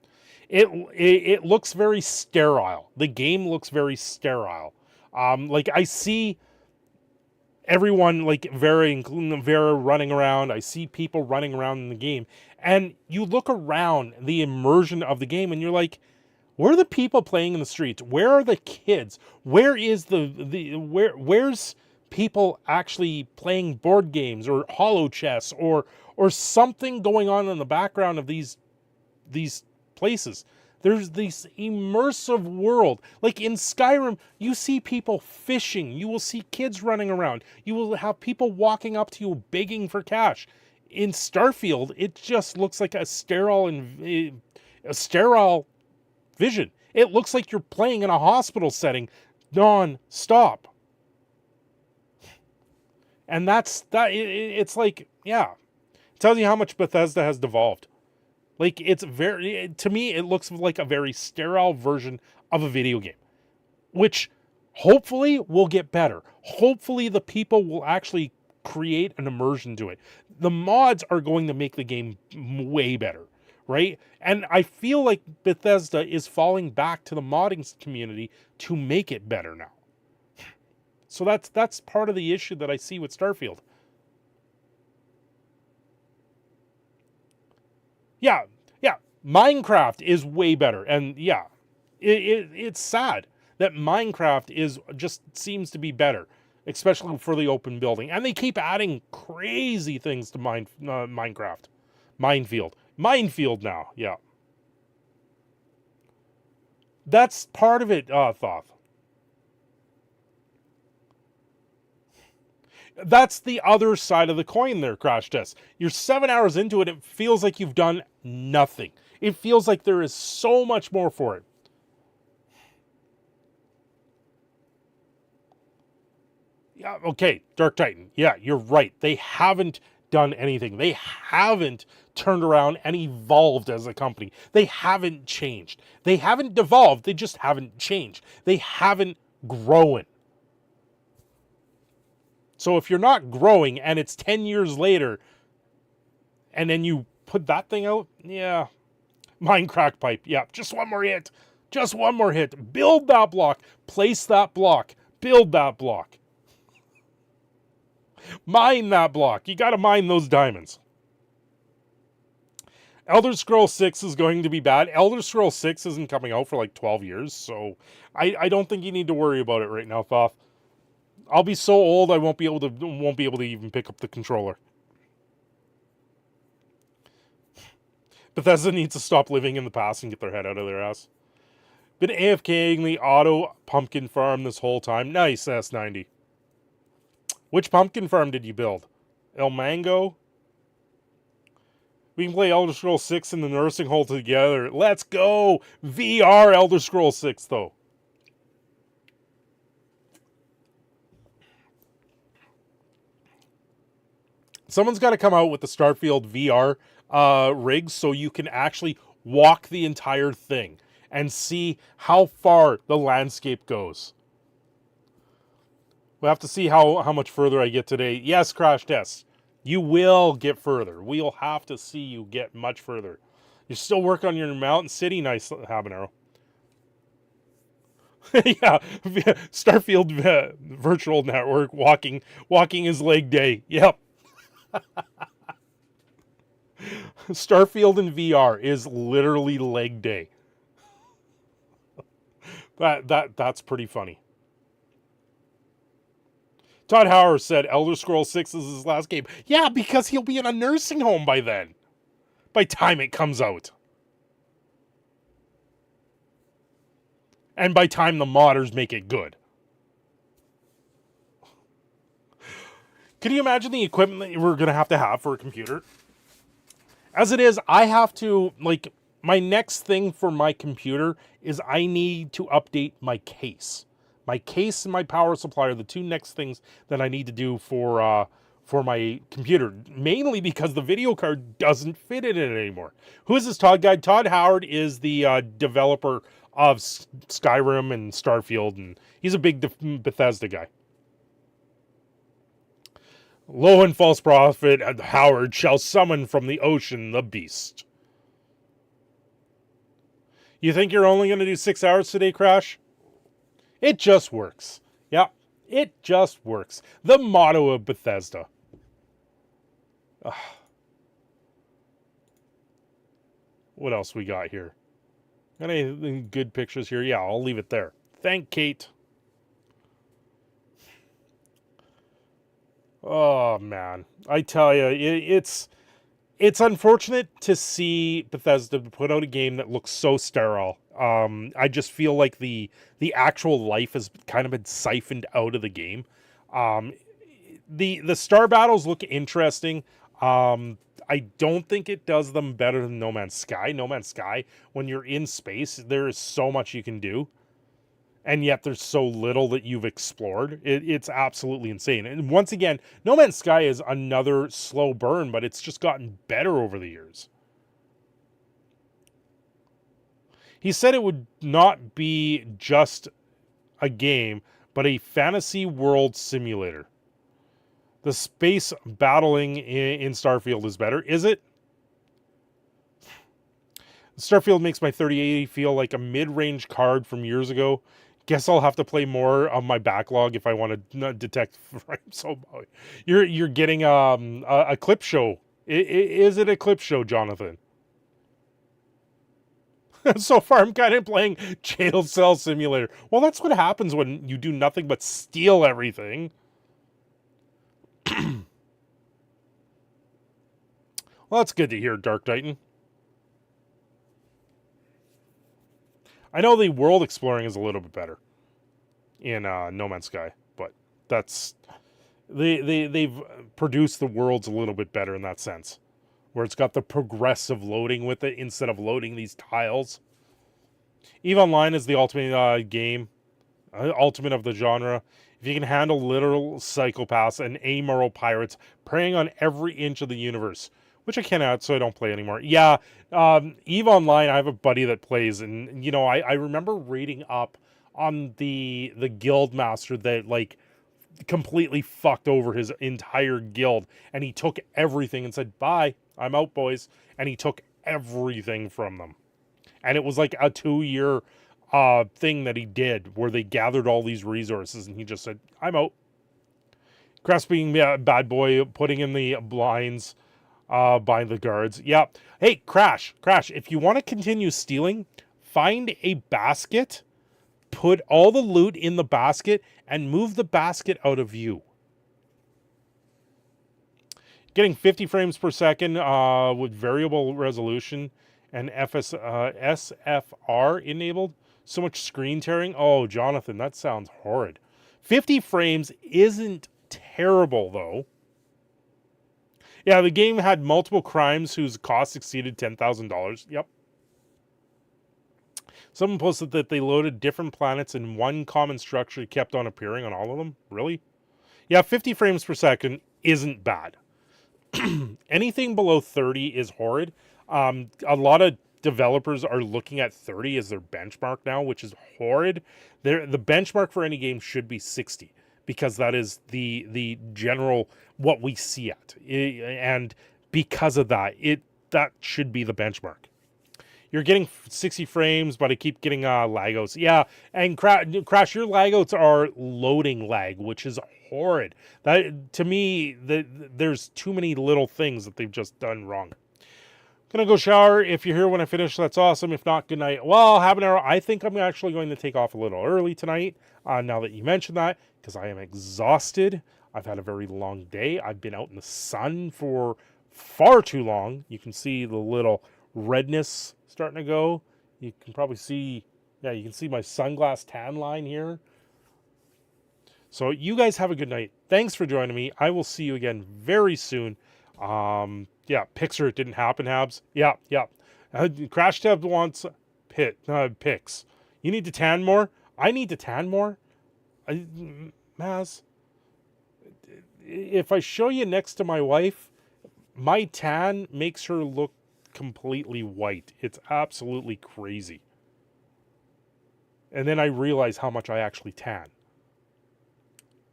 it looks very sterile. The game looks very sterile. Like I see everyone like Vera, including Vera, running around. I see people running around in the game, and you look around the immersion of the game, and you're like, where are the people playing in the streets? Where are the kids? Where is where's people actually playing board games or holo chess or something going on in the background of these places? There's this immersive world. Like in Skyrim, you see people fishing. You will see kids running around. You will have people walking up to you begging for cash. In Starfield, it just looks like a sterile vision. It looks like you're playing in a hospital setting non-stop. And it's like, yeah. It tells you how much Bethesda has devolved. Like, to me, it looks like a very sterile version of a video game, which hopefully will get better. Hopefully the people will actually create an immersion to it. The mods are going to make the game way better, right? And I feel like Bethesda is falling back to the modding community to make it better now. So that's part of the issue that I see with Starfield. Yeah, Minecraft is way better. And yeah, it's sad that Minecraft just seems to be better, especially for the open building. And they keep adding crazy things to Minecraft. Minefield now, yeah. That's part of it, Thoth. That's the other side of the coin there, Crash Test. You're 7 hours into it, it feels like you've done nothing. It feels like there is so much more for it. Yeah, okay, Dark Titan. Yeah, you're right. They haven't done anything. They haven't turned around and evolved as a company. They haven't changed. They haven't devolved. They just haven't changed. They haven't grown. So if you're not growing and it's 10 years later and then you put that thing out, yeah. Minecraft pipe, yeah. Just one more hit. Just one more hit. Build that block. Place that block. Build that block. Mine that block. You got to mine those diamonds. Elder Scrolls 6 is going to be bad. Elder Scrolls 6 isn't coming out for like 12 years, so I don't think you need to worry about it right now, Thoth. I'll be so old I won't be able to even pick up the controller. Bethesda needs to stop living in the past and get their head out of their ass. Been AFKing the auto pumpkin farm this whole time. Nice, S90. Which pumpkin farm did you build? El Mango? We can play Elder Scrolls 6 in the nursing home together. Let's go! VR Elder Scrolls 6, though. Someone's got to come out with the Starfield VR rigs so you can actually walk the entire thing and see how far the landscape goes. We'll have to see how much further I get today. Yes, Crash Test. You will get further. We'll have to see you get much further. You're still working on your Mountain City, nice habanero. Yeah, Starfield Virtual Network walking is leg day. Yep. Starfield in VR is literally leg day. That's pretty funny. Todd Howard said Elder Scrolls 6 is his last game. Yeah, because he'll be in a nursing home by then. By time it comes out. And by time the modders make it good. Can you imagine the equipment that we're going to have for a computer? As it is, I have to, like, my next thing for my computer is I need to update my case. My case and my power supply are the two next things that I need to do for my computer. Mainly because the video card doesn't fit in it anymore. Who is this Todd guy? Todd Howard is the developer of Skyrim and Starfield, and he's a big Bethesda guy. Low and false prophet Howard shall summon from the ocean the beast. You think you're only going to do 6 hours today, Crash? It just works. Yeah, it just works. The motto of Bethesda. Ugh. What else we got here? Any good pictures here? Yeah, I'll leave it there. Thank Kate. Oh, man. I tell you, it's unfortunate to see Bethesda put out a game that looks so sterile. I just feel like the actual life has kind of been siphoned out of the game. The star battles look interesting. I don't think it does them better than No Man's Sky. No Man's Sky, when you're in space, there is so much you can do. And yet there's so little that you've explored. It's absolutely insane. And once again, No Man's Sky is another slow burn, but it's just gotten better over the years. He said it would not be just a game, but a fantasy world simulator. The space battling in Starfield is better. Is it? Starfield makes my 3080 feel like a mid-range card from years ago. Guess I'll have to play more of my backlog if I want to detect frames. So you're getting a clip show. Is it a clip show, Jonathan? So far, I'm kind of playing Jail Cell Simulator. Well, that's what happens when you do nothing but steal everything. Well, that's good to hear, Dark Titan. I know the world exploring is a little bit better in No Man's Sky, but that's they've produced the worlds a little bit better in that sense, where it's got the progressive loading with it instead of loading these tiles. EVE Online is the ultimate game, ultimate of the genre. If you can handle literal psychopaths and amoral pirates preying on every inch of the universe, which I cannot, so I don't play anymore. Yeah, EVE Online, I have a buddy that plays, and, you know, I remember reading up on the guild master that, like, completely fucked over his entire guild, and he took everything and said, bye, I'm out, boys, and he took everything from them. And it was like a 2-year thing that he did, where they gathered all these resources, and he just said, I'm out. Crest being a bad boy, putting in the blinds, buying the guards. Yeah. Hey, Crash, if you want to continue stealing, find a basket, put all the loot in the basket, and move the basket out of view. Getting 50 frames per second with variable resolution and SFR enabled. So much screen tearing. Oh, Jonathan, that sounds horrid. 50 frames isn't terrible, though. Yeah, the game had multiple crimes whose cost exceeded $10,000. Yep. Someone posted that they loaded different planets and one common structure kept on appearing on all of them. Really? Yeah, 50 frames per second isn't bad. Anything below 30 is horrid. A lot of developers are looking at 30 as their benchmark now, which is horrid. The benchmark for any game should be 60. Because that is the general what we see at, and because of that, that should be the benchmark. You're getting 60 frames, but I keep getting lagouts. Yeah, and Crash, your lagouts are loading lag, which is horrid. That, to me, there's too many little things that they've just done wrong. Gonna go shower. If you're here when I finish, that's awesome. If not, good night. Well, Habanero, I think I'm actually going to take off a little early tonight, now that you mentioned that, because I am exhausted. I've had a very long day. I've been out in the sun for far too long. You can see the little redness starting to go. You can probably see, yeah, you can see my sunglass tan line here. So you guys have a good night. Thanks for joining me. I will see you again very soon. Yeah, Pixar, it didn't happen, Habs. Yeah. Crash Tab wants pics. You need to tan more? I need to tan more? Maz, if I show you next to my wife, my tan makes her look completely white. It's absolutely crazy. And then I realize how much I actually tan.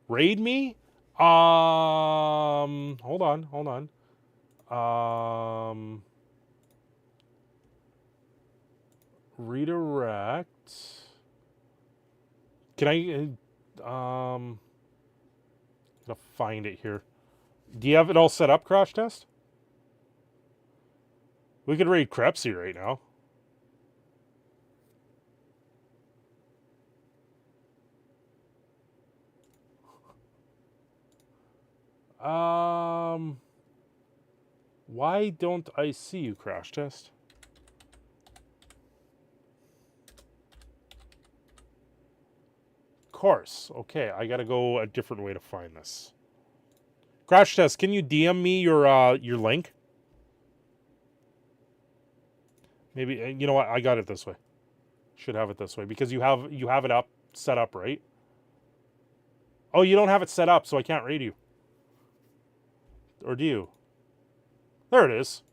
Raid me? Hold on. Redirect. Can I, gotta find it here. Do you have it all set up, Crash Test? We could raid Crepsy right now. Why don't I see you, Crash Test? Course. Okay, I gotta go a different way to find this. Crash Test, can you DM me your link? Maybe, you know what? I got it this way. Should have it this way because you have it set up, right? Oh, you don't have it set up, so I can't raid you. Or do you? There it is.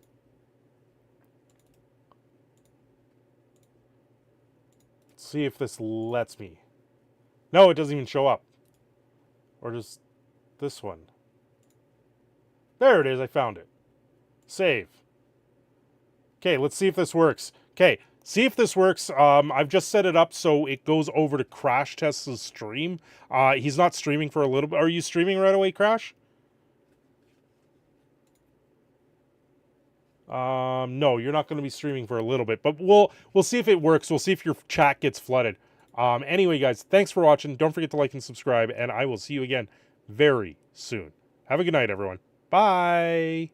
Let's see if this lets me. No, it doesn't even show up. Or just this one. There it is. I found it. Save. Okay, let's see if this works. Okay, see if this works. I've just set it up so it goes over to Crash Test's stream. He's not streaming for a little bit. Are you streaming right away, Crash? No, you're not going to be streaming for a little bit, but we'll see if it works. We'll see if your chat gets flooded. Anyway, guys, thanks for watching. Don't forget to like and subscribe, and I will see you again very soon. Have a good night, everyone. Bye.